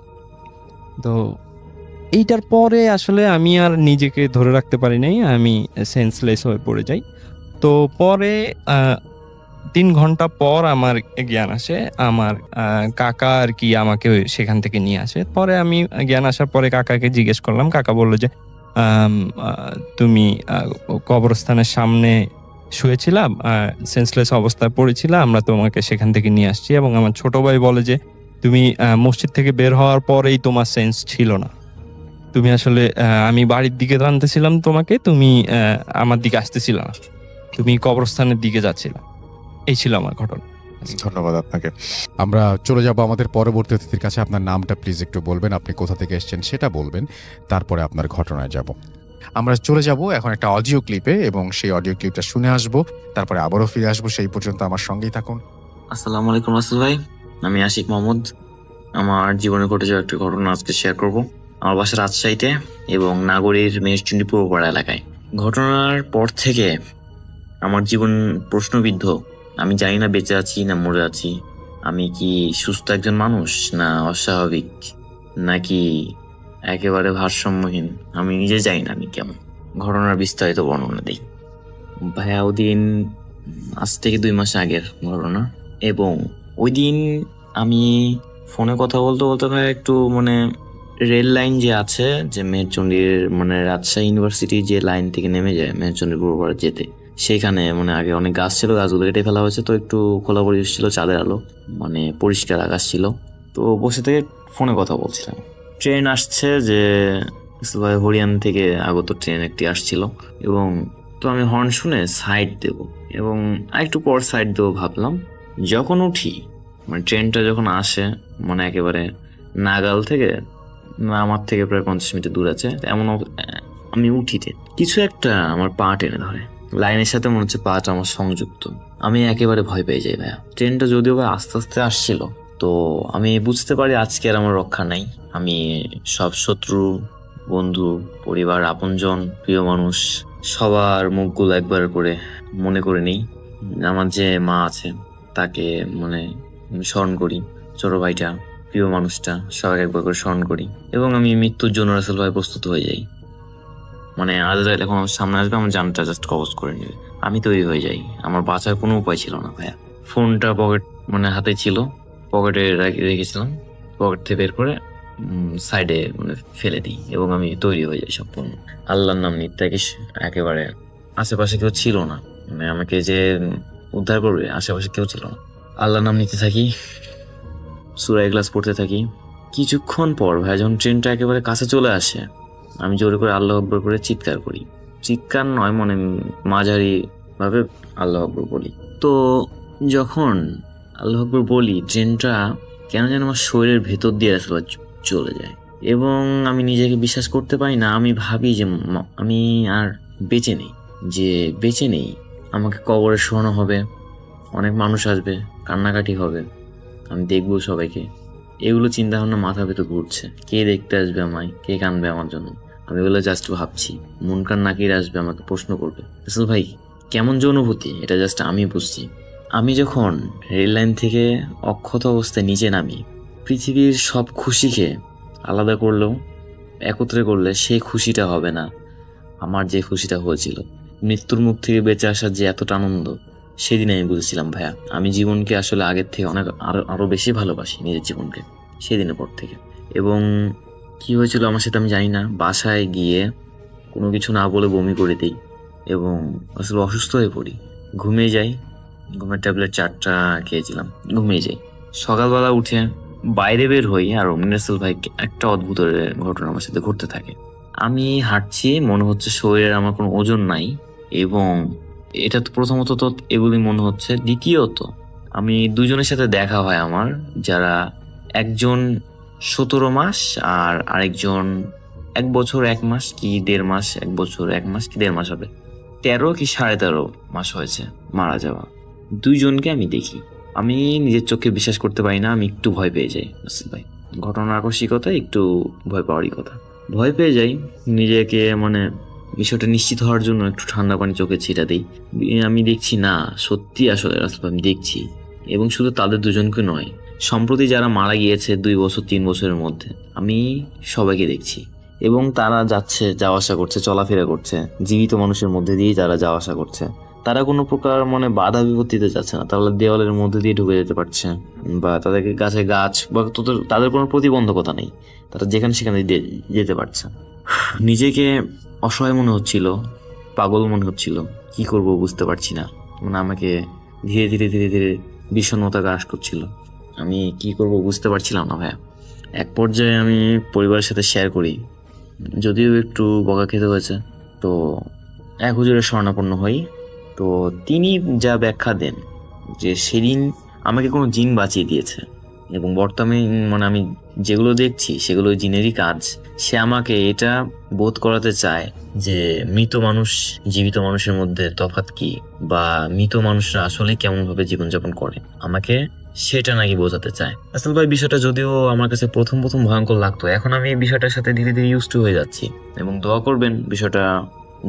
তো এইটার পরে আসলে আমি আর নিজেকে ধরে রাখতে পারি নাই, আমি সেন্সলেস হয়ে পড়ে যাই। তো পরে 3 ঘন্টা পর আমার জ্ঞান আসে, আমার কাকা আর কি আমাকে সেখান থেকে নিয়ে আসে। পরে আমি জ্ঞান আসার পরে কাকাকে জিজ্ঞেস করলাম, কাকা বললো যে তুমি কবরস্থানের সামনে শুয়েছিলাম, সেন্সলেস অবস্থায় পড়েছিলাম, আমরা তোমাকে সেখান থেকে নিয়ে আসছি। এবং আমার ছোট ভাই বলে যে তুমি মসজিদ থেকে বের হওয়ার পরেই তোমার সেন্স ছিল না, তুমি আসলে আমি বাড়ির দিকে টানতেছিলাম তোমাকে, তুমি আমার দিকে আসতেছিল না, তুমি কবরস্থানের দিকে যাচ্ছিলা। এই ছিল আমার ঘটনা। ধন্যবাদ আপনাকে। আমরা চলে যাব আমাদের পরবর্তী অতিথির কাছে। আপনার নামটা প্লিজ একটু বলবেন, আপনি কোথা থেকে এসেছেন সেটা বলবেন, তারপরে আপনার ঘটনায় যাব। আমরা চলে যাব এখন একটা অডিও ক্লিপে এবং সেই অডিও ক্লিপটা শুনে আসবো, তারপরে আবারও ফিরে আসবো। সেই পর্যন্ত আমার সঙ্গেই থাকুন। আসসালামু আলাইকুম রাসেল ভাই, আমি আশিক মোহাম্মদ। আমার জীবনে ঘটে যাওয়া একটা ঘটনা আজকে শেয়ার করব। আমার বাসা রাজশাহীতে এবং নাগরীর মেহেরচণ্ডী পূর্বপাড়া এলাকায়। ঘটনার পর থেকে আমার জীবন প্রশ্নবিদ্ধ। আমি জানি না বেঁচে আছি না মরে আছি, আমি কি সুস্থ একজন মানুষ না অস্বাভাবিক নাকি একেবারে ভারসাম্যহীন, আমি নিজে জানি না আমি কেমন। ঘটনার বিস্তারিত বর্ণনা দিই। ভাইয়া ওদিন আজ থেকে 2 মাস আগের ঘটনা, এবং ওই দিন আমি ফোনে কথা বলতে বলতে ভাইয়া একটু মানে রেল লাইন যে আছে যে মেহেরচণ্ডীর মানে রাজশাহী ইউনিভার্সিটি যে লাইন থেকে নেমে যায় মেহেরচণ্ডীর পূর্বপাড়া যেতে, সেখানে মানে আগে অনেক গাছ ছিল, গাছগুলো কেটে ফেলা হয়েছে, তো একটু খোলা পরিবেশ ছিল, চাঁদের আলো, মানে পরিষ্কার আকাশ ছিল। তো বসে থেকে ফোনে কথা বলছিলাম। ট্রেন আসছে যে হরিয়ান থেকে আগত ট্রেন একটি আসছিল, এবং তো আমি হর্ন শুনে সাইড দেব এবং আরেকটু পর সাইড দেবো ভাবলাম। যখন উঠি মানে ট্রেনটা যখন আসে মানে একেবারে নাগাল থেকে, আমার থেকে প্রায় 50 মিটার দূর আছে, এমন আমি উঠিতে কিছু একটা আমার পা টেনে ধরে, লাইনের সাথে মনে হচ্ছে পাটা আমার সংযুক্ত। আমি একেবারে ভয় পেয়ে যাই ভাইয়া। ট্রেনটা যদিও বা আস্তে আস্তে আসছিল, তো আমি বুঝতে পারি আজকে আর আমার রক্ষা নাই। আমি সব শত্রু, বন্ধু, পরিবার, আপনজন, প্রিয় মানুষ সবার মুখগুলো একবার করে মনে করে নিই। আমার যে মা আছে তাকে মানে স্মরণ করি, ছোট ভাইটা, প্রিয় মানুষটা, সবাই একবার করে স্মরণ করি, এবং আমি মৃত্যুর জন্য রাসেল ভাই প্রস্তুত হয়ে যাই। মানে আজরাইল এখন আমার সামনে আসবে, আমার জানটা জাস্ট কবজ করে নেবে, আমি তৈরি হয়ে যাই। আমার বাঁচার কোনো উপায় ছিল না ভাইয়া। ফোনটা পকেট মানে হাতে ছিল, পকেটে রেখেছিলাম, পকেট থেকে বের করে সাইডে মানে ফেলে দিই, এবং আমি তৈরি হয়ে যাই সম্পূর্ণ। আল্লাহর নাম নিতে থাকি। একেবারে আশেপাশে কেউ ছিল না, মানে আমাকে যে উদ্ধার করবে আশেপাশে কেউ ছিল না। আল্লাহর নাম নিতে থাকি, সূরা ইখলাস পড়তে থাকি। কিছুক্ষণ পর ভাই যখন ট্রেনটা একেবারে কাছে চলে আসে, আমি জোরে করে আল্লাহ আকবর করে চিৎকার করি। চিৎকার নয়, মানে মাঝারি ভাবে আল্লাহ আকবর বলি। তো যখন আল্লাহ আকবর বলি, ট্রেনটা কেন যেন আমার শরীরের ভেতর দিয়ে আসলে চলে যায়, এবং আমি নিজেকে বিশ্বাস করতে পারি না। আমি ভাবি যে আমি আর বেঁচে নেই, যে বেঁচে নেই, আমাকে কবরে শোয়ানো হবে, অনেক মানুষ আসবে, কান্নাকাটি হবে, আমি দেখবো সবাইকে। এগুলো চিন্তা ভাবনা মাথা ভেতর ঘুরছে। কে দেখতে আসবে আমায়, কে কাঁদবে আমার জন্য, আমি এগুলো জাস্ট ভাবছি। মুনকার নাকির আসবে, আমাকে প্রশ্ন করবে। রাসেল ভাই কেমন যে অনুভূতি, এটা জাস্ট আমি বুঝছি। আমি যখন রেল লাইন থেকে অক্ষত অবস্থায় নিচে নামি, পৃথিবীর সব খুশিকে আলাদা করলেও একত্রে করলে সেই খুশিটা হবে না আমার যে খুশিটা হয়েছিল। মৃত্যুর মুখ থেকে বেঁচে আসার যে এতটা আনন্দ, সেদিন আমি বুঝেছিলাম ভাইয়া, আমি জীবনকে আসলে আগের থেকে অনেক আরো বেশি ভালোবাসি, নিজের জীবনকে, সেদিনের পর থেকে। এবং কি হয়েছিল আমার সাথে আমি জানি না, বাসায় গিয়ে কোনো কিছু না বলে বমি করে দিই এবং আসলে অসুস্থ হয়ে পড়ি, ঘুমিয়ে যাই। ঘুমের ট্যাবলেট 4টা খেয়েছিলাম, ঘুমিয়ে যাই। সকালবেলা উঠে বাইরে বের হই, আর রাসেল ভাই একটা অদ্ভুত ঘটনা আমার সাথে ঘটতে থাকে। আমি হাঁটছি, মনে হচ্ছে শরীরের আমার কোনো ওজন নাই, এবং এটা তো প্রথমত তো এগুলি মনে হচ্ছে। দ্বিতীয়ত আমি 2জনের সাথে দেখা হয় আমার, যারা একজন 17 মাস আর আরেকজন 1 বছর 1 মাস কি 1.5 মাস, 1 বছর 1 মাস কি 1.5 মাস হবে, 13 কি 13.5 মাস হয়েছে মারা যাওয়া। 2জনকে আমি দেখি, আমি নিজের চোখে বিশ্বাস করতে পারি না, আমি একটু ভয় পেয়ে যাই রাসেল ভাই। ঘটনার আকস্মিকতা, একটু ভয় পাওয়ারই কথা। ভয় পেয়ে যাই, নিজেকে মানে বিষয়টা নিশ্চিত হওয়ার জন্য একটু ঠান্ডা পানি চোখে ছিটা দিই। আমি দেখছি না সত্যি আসলে রাসেল ভাই আমি দেখছি, এবং শুধু তাদের 2জনকে নয়, সম্প্রতি যারা মারা গিয়েছে 2 বছর 3 বছরের মধ্যে, আমি সবাইকে দেখছি। এবং তারা যাচ্ছে, যাওয়া আসা করছে, চলাফেরা করছে, জীবিত মানুষের মধ্যে দিয়েই তারা যাওয়া আসা করছে। তারা কোনো প্রকার মানে বাধা বিপত্তিতে যাচ্ছে না, তাহলে দেওয়ালের মধ্যে দিয়ে ঢুকে যেতে পারছে, বা তাদেরকে গাছে গাছ বা তাদের কোনো প্রতিবন্ধকতা নেই, তারা যেখানে সেখানে যেতে পারছে। নিজেকে অসহায় মনে হচ্ছিল, পাগল মনে হচ্ছিল, কি করব বুঝতে পারছি না। মানে আমাকে ধীরে ধীরে ধীরে ধীরে বিষণ্ণতা গ্রাস করছিল, আমি কি করব বুঝতে পারছিলাম না ভাইয়া। এক পর্যায়ে আমি পরিবারের সাথে শেয়ার করি, যদিও একটু বকা খেতে হয়েছে। তো এক হুজুরের শরণাপন্ন হই। তো তিনি যা ব্যাখ্যা দেন যে সেদিন আমাকে কোনো জিন বাঁচিয়ে দিয়েছে, এবং বর্তমানে মানে আমি যেগুলো দেখছি সেগুলো জিনেরই কাজ। সে আমাকে এটা বোধ করাতে চায় যে মৃত মানুষ জীবিত মানুষের মধ্যে তফাৎ কি, বা মৃত মানুষরা আসলে কেমন ভাবে জীবনযাপন করে। আমাকে সেটা নাকি বোঝাতে চায়। আসল ভাই বিষয়টা যদিও আমার কাছে প্রথম প্রথম ভয়ঙ্কর লাগতো, এখন আমি এই বিষয়টার সাথে ধীরে ধীরে ইউজ টু হয়ে যাচ্ছি। এবং দোয়া করবেন, বিষয়টা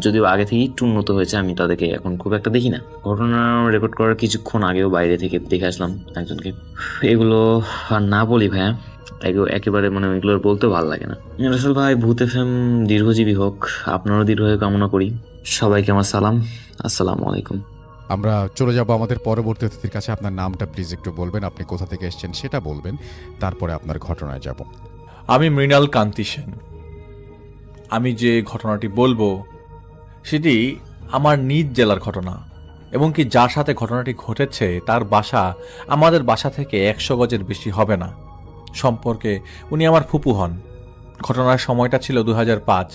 যদিও আগে থেকে একটু উন্নত হয়েছে, আমি তাদেরকে এখন খুব একটা দেখি না। ঘটনা রেকর্ড করার কিছুক্ষণ আগেও বাইরে থেকে দেখে আসলাম একজনকে। এগুলো আর না বলি ভাইয়া, একেবারে মানে এগুলো বলতে ভালো লাগে না। রাসেল ভাই, ভূত এফএম দীর্ঘজীবী হোক, আপনারও দীর্ঘায়ু কামনা করি। সবাইকে আমার সালাম, আসসালামু আলাইকুম। আমরা চলে যাব আমাদের পরবর্তী অতিথির কাছে। আপনার নামটা প্লিজ একটু বলবেন, আপনি কোথা থেকে এসেছেন সেটা বলবেন, তারপরে আপনার ঘটনায় যাব। আমি মৃণাল কান্তি সেন। আমি যে ঘটনাটি বলবো সেটি আমার নিজ জেলার ঘটনা, এবং কি যার সাথে ঘটনাটি ঘটেছে তার বাসা আমাদের বাসা থেকে 100 গজের বেশি হবে না। সম্পর্কে উনি আমার ফুপু হন। ঘটনার সময়টা ছিল 2005।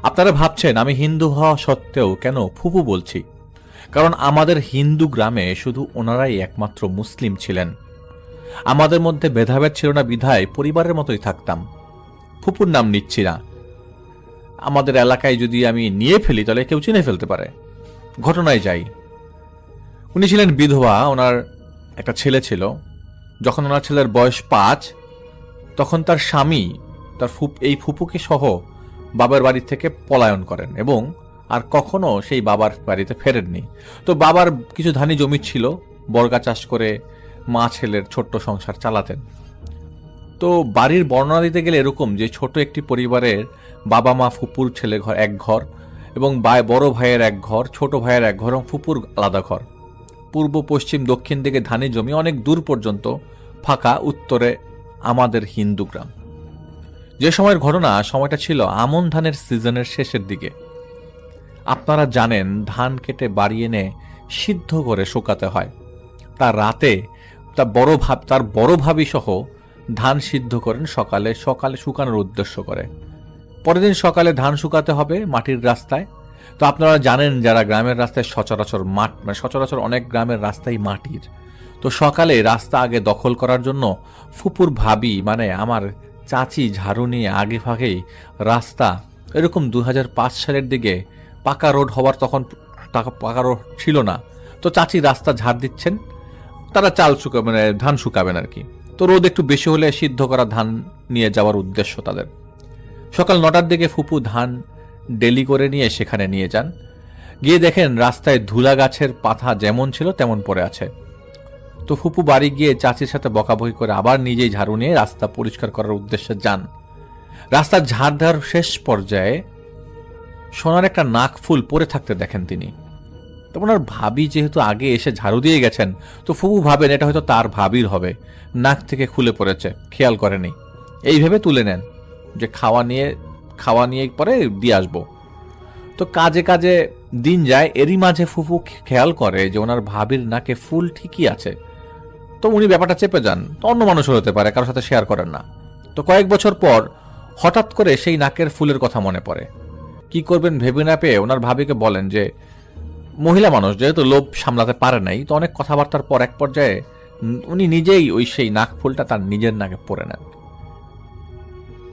আপনারা ভাবছেন আমি হিন্দু হওয়া সত্ত্বেও কেন ফুপু বলছি, কারণ আমাদের হিন্দু গ্রামে শুধু ওনারাই একমাত্র মুসলিম ছিলেন। আমাদের মধ্যে ভেদাভেদ ছিল না বিধায় পরিবারের মতোই থাকতাম। ফুপুর নাম নিচ্ছি না, আমাদের এলাকায় যদি আমি নিয়ে ফেলি তাহলে কেউ চিনে ফেলতে পারে। ঘটনায় যাই। উনি ছিলেন বিধবা, ওনার একটা ছেলে ছিল। যখন ওনার ছেলের বয়স 5, তখন তার স্বামী তার এই ফুপুকে সহ বাবার বাড়ি থেকে পলায়ন করেন এবং আর কখনো সেই বাবার বাড়িতে ফেরেননি। তো বাবার কিছু ধানি জমি ছিল, বর্গা চাষ করে মা ছেলের ছোট্ট সংসার চালাতেন। তো বাড়ির বর্ণনা দিতে গেলে এরকম যে ছোট একটি পরিবারের বাবা মা, ফুপুর ছেলে ঘর এক ঘর, এবং বড় ভাইয়ের এক ঘর, ছোট ভাইয়ের এক ঘর এবং ফুপুর আলাদা ঘর। পূর্ব পশ্চিম দক্ষিণ দিকে ধানি জমি, অনেক দূর পর্যন্ত ফাঁকা, উত্তরে আমাদের হিন্দু গ্রাম। যে সময়ের ঘটনা, সময়টা ছিল আমন ধানের সিজনের শেষের দিকে। আপনারা জানেন ধান কেটে বাড়ি এনে সিদ্ধ করে শুকাতে হয়। তার রাতে তার বড় ভাবি সহ ধান সিদ্ধ করেন সকালে শুকানোর উদ্দেশ্য করে। পরের দিন সকালে ধান শুকাতে হবে মাটির রাস্তায়। তো আপনারা জানেন যারা গ্রামের রাস্তায় সচরাচর অনেক গ্রামের রাস্তাই মাটির। তো সকালে রাস্তা আগে দখল করার জন্য ফুপুর ভাবি মানে আমার চাচি ঝাড়ু নিয়ে আগে ভাগেই রাস্তা, এরকম 2005 সালের দিকে পাকা রোড হওয়ার, তখন পাকা রোড ছিল না, তো চাচি রাস্তা ঝাড় দিচ্ছেন। তারা ধান শুকাবেন আর কি। তো রোদ একটু বেশি হলে সিদ্ধ করা ধান নিয়ে যাওয়ার উদ্দেশ্য তাদের। সকাল 9টার দিকে ফুপু ধান ডেলি করে নিয়ে সেখানে নিয়ে যান। গিয়ে দেখেন রাস্তায় ধুলা গাছের পাতা যেমন ছিল তেমন পড়ে আছে। তো ফুপু বাড়ি গিয়ে চাচির সাথে বকাবকি করে আবার নিজেই ঝাড়ু নিয়ে রাস্তা পরিষ্কার করার উদ্দেশ্যে যান। রাস্তার ঝাড় দেওয়ার শেষ পর্যায়ে সোনার একটা নাক ফুল পরে থাকতে দেখেন তিনি। তো ওনার ভাবি যেহেতু আগে এসে ঝাড়ু দিয়ে গেছেন, তো ফুপু ভাবেন এটা হয়তো তার ভাবির হবে, নাক থেকে খুলে পড়েছে, খেয়াল করেনি। এই ভেবে তুলে নেন যে খাওয়া নিয়ে পরে দিয়ে আসবো। তো কাজে কাজে দিন যায়, এরই মাঝে ফুপু খেয়াল করে যে ওনার ভাবির নাকে ফুল ঠিকই আছে। তো উনি ব্যাপারটা চেপে যান, তো অন্য মানুষও হতে পারে, কারোর সাথে শেয়ার করেন না। তো কয়েক বছর পর হঠাৎ করে সেই নাকের ফুলের কথা মনে পড়ে। কি করবেন ভেবে না পেয়ে ওনার ভাবিকে বলেন যে মহিলা মানুষ যেহেতু লোভ সামলাতে পারে নাই, তো অনেক কথাবার্তার পর এক পর্যায়ে উনি নিজেই সেই নাক ফুলটা তার নিজের নাকে পরে নেন।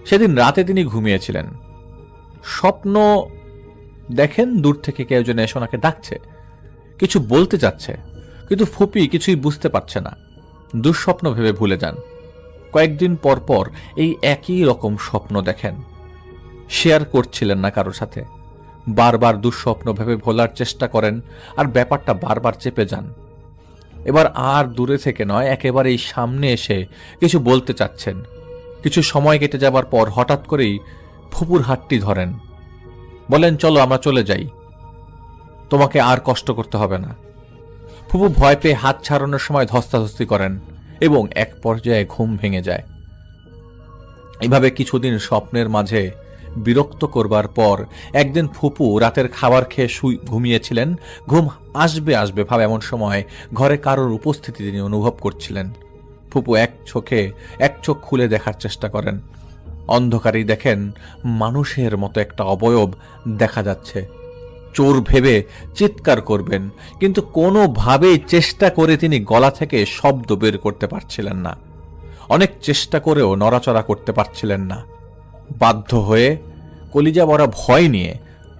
সেদিন রাতে তিনি ঘুমিয়েছিলেন, স্বপ্ন দেখেন দূর থেকে কেউ যেন এসে ওনাকে ডাকছে, কিছু বলতে চাচ্ছে, কিন্তু ফুপি কিছুই বুঝতে পারছে না। দুঃস্বপ্ন ভেবে ভুলে যান। কয়েকদিন পর পর এই একই রকম স্বপ্ন দেখেন, শেয়ার করছিলেন না কারোর সাথে। বারবার দুঃস্বপ্ন ভেবে ভোলার চেষ্টা করেন আর ব্যাপারটা বারবার চেপে যান। এবার আর দূরে থেকে নয়, একেবারেই সামনে এসে কিছু বলতে চাচ্ছেন। কিছু সময় কেটে যাবার পর হঠাৎ করেই ফুপুর হাতটি ধরেন, বলেন চলো আমরা চলে যাই, তোমাকে আর কষ্ট করতে হবে না। ফুপু ভয় পেয়ে হাত ছাড়ানোর সময় ধস্তাধস্তি করেন এবং এক পর্যায়ে ঘুম ভেঙে যায়। এভাবে কিছুদিন স্বপ্নের মাঝে বিরক্ত করবার পর একদিন ফুপু রাতের খাবার খেয়ে ঘুমিয়েছিলেন। ঘুম আসবে ভাব এমন সময় ঘরে কারোর উপস্থিতি তিনি অনুভব করছিলেন। ফুপু এক চোখ খুলে দেখার চেষ্টা করেন। অন্ধকারেই দেখেন মানুষের মতো একটা অবয়ব দেখা যাচ্ছে। চোর ভেবে চিৎকার করবেন, কিন্তু কোনোভাবেই চেষ্টা করে তিনি গলা থেকে শব্দ বের করতে পারছিলেন না। অনেক চেষ্টা করেও নড়াচড়া করতে পারছিলেন না। বাধ্য হয়ে কলিজা ভরা ভয় নিয়ে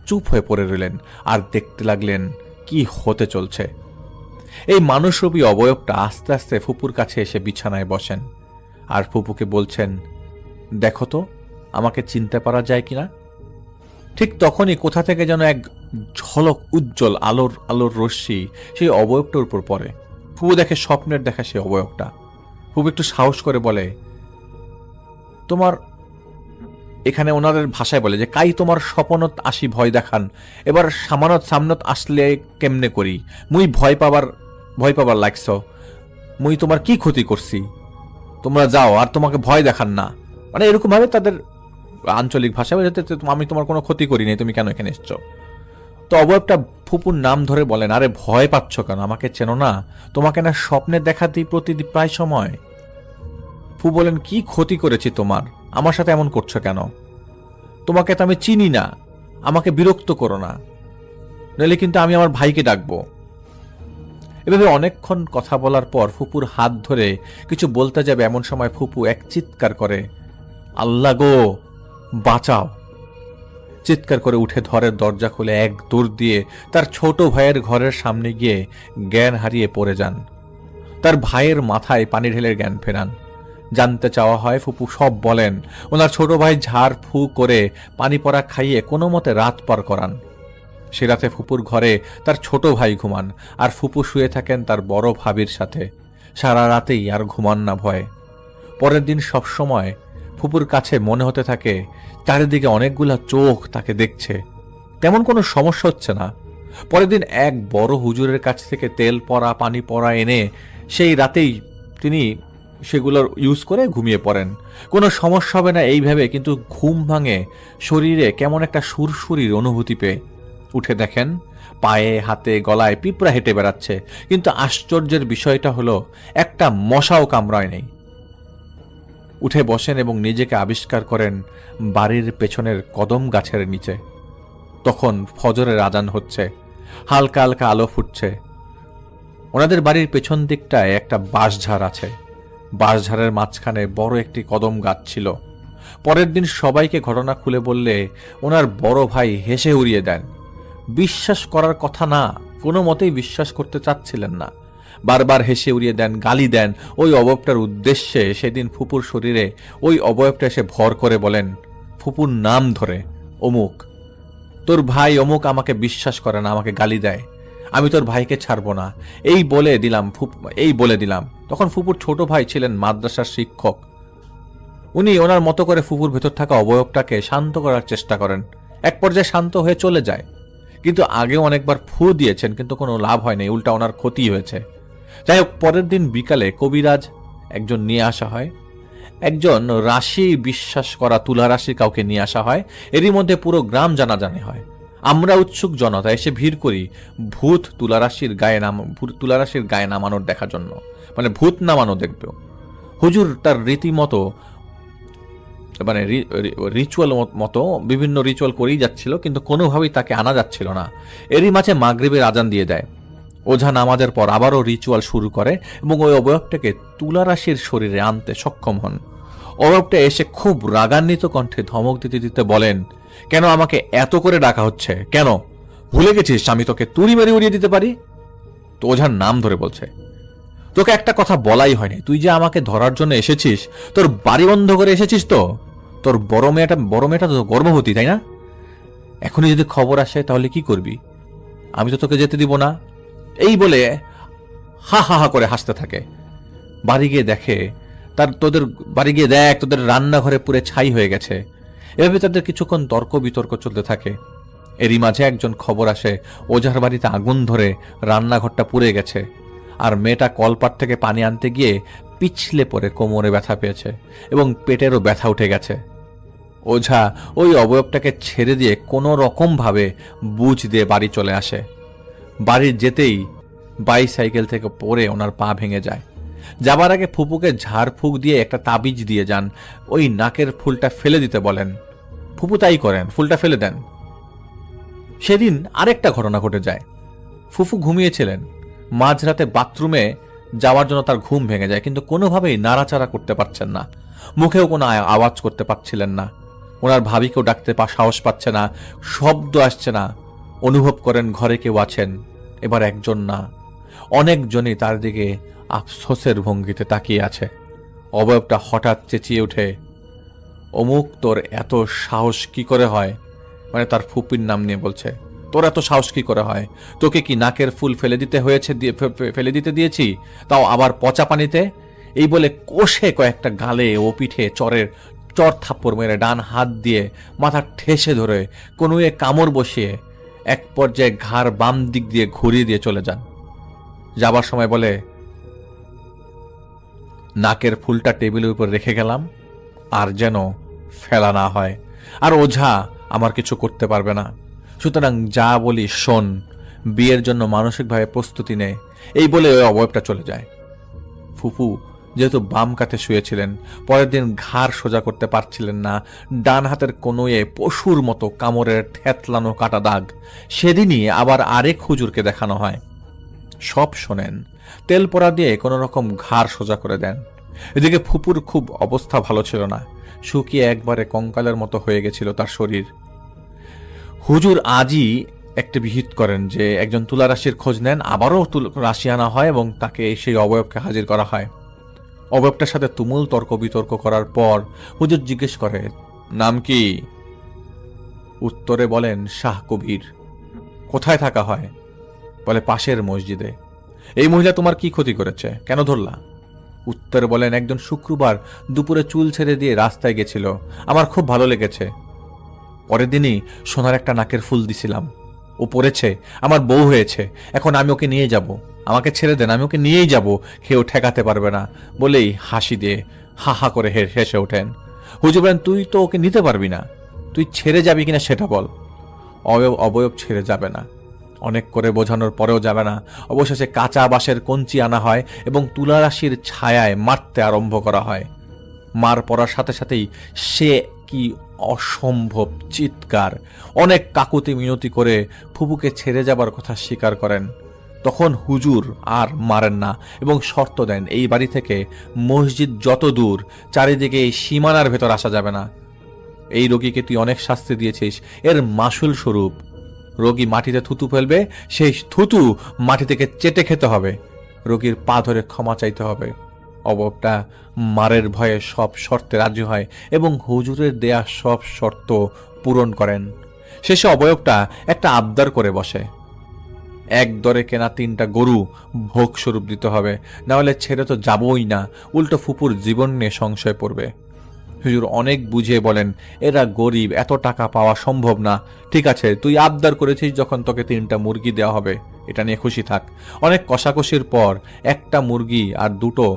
চুপ হয়ে পড়ে রইলেন আর দেখতে লাগলেন কি হতে চলছে। এই মানুষরূপী অবয়বটা আস্তে আস্তে ফুপুর কাছে এসে বিছানায় বসেন আর ফুপুকে বলছেন, দেখো তো আমাকে চিনতে পারা যায় কিনা। ঠিক তখনই কোথা থেকে যেন এক ঝলক উজ্জ্বল আলোর আলোর রশ্মি সেই অবয়বটার উপর পড়ে। ফুপু দেখে স্বপ্নের দেখা সেই অবয়বটা। ফুপু একটু সাহস করে বলে, তোমার, এখানে ওনাদের ভাষায় বলে যে, কাই তোমার স্বপনত আসি ভয় দেখান, এবার সামানত সামনত আসলে কেমনে করি, মুই ভয় পাবার লাগছ, মুই তোমার কি ক্ষতি করছি, তোমরা যাও আর তোমাকে ভয় দেখান না। মানে এরকম ভাবে তাদের আঞ্চলিক ভাষায় বলে, আমি তোমার কোনো ক্ষতি করি নাই, তুমি কেন এখানে এসছো। তো অবয়বটা ফুপুর নাম ধরে বলেন, আরে ভয় পাচ্ছ কেন, আমাকে চেনো না, তোমাকে না স্বপ্নে দেখা দিই প্রতিদিন প্রায় সময়। ফু বলেন, কি ক্ষতি করেছি তোমার, আমার সাথে এমন করছো কেন, তোমাকে তো আমি চিনি না, আমাকে বিরক্ত করো না, নইলে কিন্তু আমি আমার ভাইকে ডাকবো। এভাবে অনেকক্ষণ কথা বলার পর ফুপুর হাত ধরে কিছু বলতে যাবে, এমন সময় ফুপু এক চিৎকার করে, আল্লাহ গো বাঁচাও। চিৎকার করে উঠে ঘরের দরজা খুলে এক দৌড় দিয়ে তার ছোট ভাইয়ের ঘরের সামনে গিয়ে জ্ঞান হারিয়ে পড়ে যান। তার ভাইয়ের মাথায় পানি ঢেলে জ্ঞান ফেরান। জানতে চাওয়া হয়, ফুপু সব বলেন। ওনার ছোট ভাই ঝাড় ফু করে পানি পড়া খাইয়ে কোনো মতে রাত পার করান। সে রাতে ফুপুর ঘরে তার ছোট ভাই ঘুমান আর ফুপু শুয়ে থাকেন তার বড় ভাবির সাথে। সারা রাতেই আর ঘুমান না ভয়ে। পরের দিন সবসময় ফুপুর কাছে মনে হতে থাকে চারিদিকে অনেকগুলা চোখ তাকে দেখছে, তেমন কোনো সমস্যা হচ্ছে না। পরের দিন এক বড় হুজুরের কাছ থেকে তেল পড়া পানি পড়া এনে সেই রাতেই তিনি সেগুলোর ইউজ করে ঘুমিয়ে পড়েন। কোনো সমস্যা হবে না এই ভেবে, কিন্তু ঘুম ভাঙে শরীরে কেমন একটা সুরসুরির অনুভূতি পেয়ে। উঠে দেখেন পায়ে হাতে গলায় পিঁপড়া হেঁটে বেড়াচ্ছে, কিন্তু আশ্চর্যের বিষয়টা হলো একটা মশাও কামড়ায় নেই। উঠে বসেন এবং নিজেকে আবিষ্কার করেন বাড়ির পেছনের কদম গাছের নিচে। তখন ফজরের আজান হচ্ছে, হালকা হালকা আলো ফুটছে। ওনাদের বাড়ির পেছন দিকটায় একটা বাঁশঝাড় আছে। বাঁশঝাড়ের মাঝখানে বড় একটি কদম গাছ ছিল। পরের দিন সবাইকে ঘটনা খুলে বললে ওনার বড় ভাই হেসে উড়িয়ে দেন। বিশ্বাস করার কথা না, কোনো মতেই বিশ্বাস করতে চাচ্ছিলেন না। বারবার হেসে উড়িয়ে দেন, গালি দেন। ওই অবয়বটার উদ্দেশ্যে সেদিন ফুপুর শরীরে ওই অবয়বটা এসে ভর করে বলেন, ফুপুর নাম ধরে, অমুক, তোর ভাই অমুক আমাকে বিশ্বাস করে না, আমাকে গালি দেয়, আমি তোর ভাইকে ছাড়বো না, এই বলে দিলাম। তখন ফুপুর ছোট ভাই ছিলেন মাদ্রাসার শিক্ষক। উনি ওনার মতো করে ফুপুর ভেতর থাকা অবয়বটাকে শান্ত করার চেষ্টা করেন। এক পর্যায়ে শান্ত হয়ে চলে যায়, কিন্তু আগেও অনেকবার ফু দিয়েছেন, কিন্তু কোনো লাভ হয়নি, উল্টা ওনার ক্ষতি হয়েছে। যাই হোক, পরের দিন বিকালে কবিরাজ একজন নিয়ে আসা হয়। একজন রাশি বিশ্বাস করা তুলা রাশি কাউকে নিয়ে আসা হয়। এরই মধ্যে পুরো গ্রাম জানাজানি হয়। আমরা উৎসুক জনতা এসে ভিড় করি ভূত তুলারাশির গায়ে নামানোর দেখার জন্য, মানে ভূত নামানো দেখবেও। হুজুর তার রীতিমতো মানে রিচুয়াল মতো বিভিন্ন রিচুয়াল করেই যাচ্ছিল, কিন্তু কোনোভাবেই তাকে আনা যাচ্ছিল না। এরই মাঝে মাগরিবের আজান দিয়ে দেয়। ওঝা নামাজের পর আবারও রিচুয়াল শুরু করে এবং ওই অবয়বটাকে তুলারাশির শরীরে আনতে সক্ষম হন। অবয়বটা এসে খুব রাগান্বিত কণ্ঠে ধমক দিতে দিতে বলেন, কেন আমাকে এত করে ডাকা হচ্ছে, কেন ভুলে গেছিস আমি তোকে তুড়ি মেরে উড়িয়ে দিতে পারি? তো ওঝার নাম ধরে বলছে, তোকে একটা কথা বলাই হয়নি, তুই যে আমাকে ধরার জন্য এসেছিস, তোর বাড়ি বন্ধ করে এসেছিস তো? তোর বড় মেয়েটা তো গর্ভবতী, তাই না? এখনই যদি খবর আসে তাহলে কি করবি? আমি তো তোকে যেতে দিব না। এই বলে হা হা হা করে হাসতে থাকে। বাড়ি গিয়ে দেখ তোদের রান্নাঘরে পুরে ছাই হয়ে গেছে। এভাবে তাদের কিছুক্ষণ তর্ক বিতর্ক চলতে থাকে। এরই মাঝে একজন খবর আসে, ওঝার বাড়িতে আগুন ধরে রান্নাঘরটা পুড়ে গেছে, আর মেয়েটা কলপাট থেকে পানি আনতে গিয়ে পিছলে পড়ে কোমরে ব্যথা পেয়েছে এবং পেটেরও ব্যথা উঠে গেছে। ওঝা ওই অবয়বটাকে ছেড়ে দিয়ে কোনো রকম ভাবে বুঝ দিয়ে বাড়ি চলে আসে। বাড়ি যেতেই বাইসাইকেল থেকে পড়ে ওনার পা ভেঙে যায়। যাবার আগে ফুপুকে ঝাড়ফুঁক দিয়ে একটা তাবিজ দিয়ে যান, ওই নাকের ফুলটা ফেলে দিতে বলেন। ফুপু তাই করেন, ফুলটা ফেলে দেন। সেদিন আরেকটা ঘটনা ঘটে যায়। ফুফু ঘুমিয়েছিলেন। মাঝরাতে বাথরুমে যাওয়ার জন্য তার ঘুম ভেঙে যায়, কিন্তু কোনোভাবেই নাড়াচাড়া করতে পারছেন না, মুখেও কোনো আওয়াজ করতে পারছিলেন না। ওনার ভাবিকেও ডাকতে সাহস পাচ্ছে না, শব্দ আসছে না। অনুভব করেন ঘরে কেউ আছেন, এবার একজন না, অনেকজনই তার দিকে আফসোসের ভঙ্গিতে তাকিয়ে আছে। অবয়বটা হঠাৎ চেঁচিয়ে ওঠে, অমুক তোর এত সাহস কি করে হয়? মানে তার ফুপির নাম নিয়ে বলছে, তোর এত সাহস কি করে হয়? তোকে কি নাকের ফুল ফেলে দিতে হয়েছে, ফেলে দিতে দিয়েছি, তাও আবার পচা পানিতে? এই বলে কষে কয়েকটা গালে ও পিঠে চর থাপ্পড় মেরে ডান হাত দিয়ে মাথা ঠেসে ধরে কোনোয়ে কামড় বসিয়ে এক পর্যায়ে ঘাড় বাম দিক দিয়ে ঘুরিয়ে দিয়ে চলে যান। যাবার সময় বলে, নাকের ফুলটা টেবিলের উপর রেখে গেলাম, আর যেন ফেলা না হয়, আর ওঝা আমার কিছু করতে পারবে না। সুতরাং যা বলি শোন, বিয়ের জন্য মানসিকভাবে প্রস্তুতি নে। এই বলে ওই অবয়বটা চলে যায়। ফুপু যেহেতু বাম কাতে শুয়েছিলেন, পরের দিন ঘাড় সোজা করতে পারছিলেন না, ডান হাতের কোনোয়ে পশুর মতো কামড়ের ঠেতলানো কাটা দাগ। সেদিনই আবার আরেক হুজুরকে দেখানো হয়। সব শোনেন, তেল পোড়া দিয়ে কোনো রকম ঘাড় সোজা করে দেন। এদিকে ফুপুর খুব অবস্থা ভালো ছিল না, শুকিয়ে একবারে কঙ্কালের মতো হয়ে গেছিল তার শরীর। হুজুর আজই একটা বিহিত করেন যে একজন তুলা রাশির খোঁজ নেন, আবারও রাশি আনা হয় এবং তাকে সেই অবয়বকে হাজির করা হয়। অবয়বটার সাথে তুমুল তর্ক বিতর্ক করার পর হুজুর জিজ্ঞেস করে, নাম কি? উত্তরে বলেন, শাহ কবির। কোথায় থাকা হয়? বলে, পাশের মসজিদে। এই মহিলা তোমার কি ক্ষতি করেছে, কেন ধরলা? উত্তরে বলেন, একজন শুক্রবার দুপুরে চুল ছেড়ে দিয়ে রাস্তায় গেছিল, আমার খুব ভালো লেগেছে। পরের দিনই সোনার একটা নাকের ফুল দিছিলাম, ও পড়েছে, আমার বউ হয়েছে, এখন আমি ওকে নিয়ে যাব, আমাকে ছেড়ে দেন, আমি ওকে নিয়েই যাব, কেউ ঠেকাতে পারবে না বলেই হাসি দিয়ে হা হা করে হেসে ওঠেন। হুজুর বলেন, তুই তো ওকে নিতে পারবি না, তুই ছেড়ে যাবি কিনা সেটা বল। অবয়ব ছেড়ে যাবে না, অনেক করে বোঝানোর পরেও যাবে না। অবশেষে কাঁচা বাঁশের কঞ্চি আনা হয় এবং তুলা রাশির ছায়ায় মারতে আরম্ভ করা হয়। মার পড়ার সাথে সাথেই সে কি অসম্ভব চিৎকার! অনেক কাকুতি মিনতি করে ফুপুকে ছেড়ে যাবার কথা স্বীকার করেন। তখন হুজুর আর মারেন না এবং শর্ত দেন, এই বাড়ি থেকে মসজিদ যত দূর, চারিদিকে এই সীমানার ভেতর আসা যাবে না। এই রোগীকে তুই অনেক শাস্তি দিয়েছিস, এর মাসুল স্বরূপ রোগী মাটিতে থুতু ফেলবে, সেই থুতু মাটি থেকে চেটে খেতে হবে, রোগীর পা ধরে ক্ষমা চাইতে হবে। অবয়বটা মারের ভয়ে সব শর্তে রাজি হয় এবং হুজুরের দেয়া সব শর্ত পূরণ করেন। শেষে অবয়বটা একটা আবদার করে বসে, এক দরে কেনা 3টা গরু ভোগ স্বরূপ দিতে হবে, না হলে ছেড়ে তো যাবই না, উল্টো ফুপুর জীবন নিয়ে সংশয় পড়বে। হুজুর অনেক বুঝিয়ে বলেন, এরা গরিব, এত টাকা পাওয়া সম্ভব না। ঠিক আছে, তুই আবদার করেছিস যখন, তোকে 3টা মুরগি দেওয়া হবে, এটা নিয়ে খুশি থাক। অনেক কষাকষির পর একটা মুরগি আর 2টো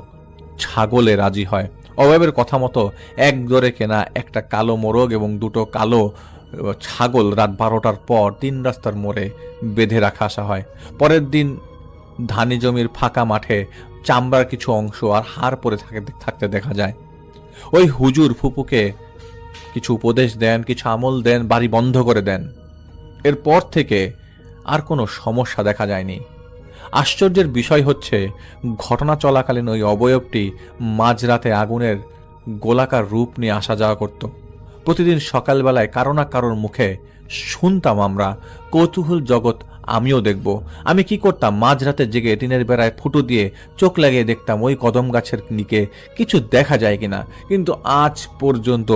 ছাগলে রাজি হয়। অবয়বের কথা মতো এক দরে কেনা একটা কালো মোরগ এবং 2টো কালো ছাগল রাত 12টার পর 3 রাস্তার মোড়ে বেঁধে রাখা আসা হয়। পরের দিন ধানি জমির ফাঁকা মাঠে চামড়ার কিছু অংশ আর হাড় পরে থাকতে দেখা যায়। ওই হুজুর ফুপুকে কিছু উপদেশ দেন, কিছু আমল দেন, বাড়ি বন্ধ করে দেন। এরপর থেকে আর কোনো সমস্যা দেখা যায়নি। আশ্চর্যের বিষয় হচ্ছে, ঘটনা চলাকালীন ওই অবয়বটি মাঝরাতে আগুনের গোলাকার রূপ নিয়ে আসা যাওয়া করত। প্রতিদিন সকালবেলায় কারো না কারোর মুখে শুনতাম আমরা, কৌতূহল জগৎ আমিও দেখব। আমি কি করতাম, মাঝরাতে জেগে টিনের বেড়ায় ফুটো দিয়ে চোখ লাগিয়ে দেখতাম ওই কদম গাছের নিকে কিছু দেখা যায় কিনা, কিন্তু আজ পর্যন্ত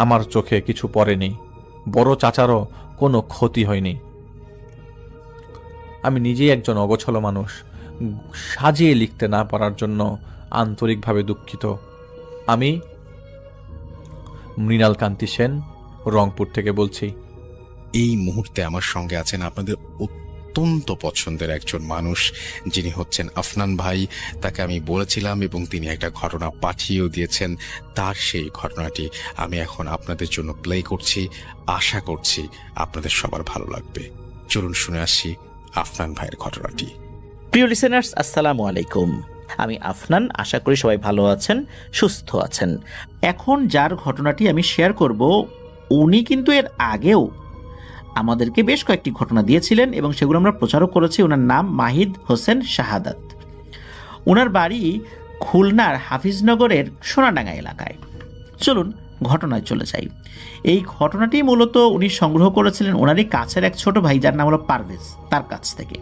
আমার চোখে কিছু পড়েনি। বড় চাচারও কোনো ক্ষতি হয়নি। আমি নিজেই একজন অগোছল মানুষ, সাজিয়ে লিখতে না পারার জন্য আন্তরিকভাবে দুঃখিত। আমি মৃণাল কান্তি সেন, রংপুর থেকে বলছি। এই মুহূর্তে আমার সঙ্গে আছেন আপনাদের অত্যন্ত পছন্দের একজন মানুষ, যিনি হচ্ছেন আফনান ভাই। তাকে আমি বলেছিলাম এবং তিনি একটা ঘটনা পাঠিয়েও দিয়েছেন। তার সেই ঘটনাটি আমি এখন আপনাদের জন্য প্লে করছি। আশা করছি আপনাদের সবার ভালো লাগবে। চলুন শুনে আসি আফনান ভাইয়ের ঘটনাটি। প্রিয় লিসেনার্স, আসসালামু আলাইকুম। আমি আফনান, আশা করি সবাই ভালো আছেন, সুস্থ আছেন। এখন যার ঘটনাটি আমি শেয়ার করব, উনি কিন্তু এর আগেও আমাদেরকে বেশ কয়েকটি ঘটনা দিয়েছিলেন এবং সেগুলো আমরা প্রচারও করেছি। ওনার নাম মাহিদ হোসেন শাহাদাত। ওনার বাড়ি খুলনার হাফিজনগরের সোনাডাঙ্গা এলাকায়। চলুন ঘটনায় চলে যাই। এই ঘটনাটি মূলত উনি সংগ্রহ করেছিলেন ওনারই কাছের এক ছোট ভাই, যার নাম হলো পারভেজ, তার কাছ থেকে।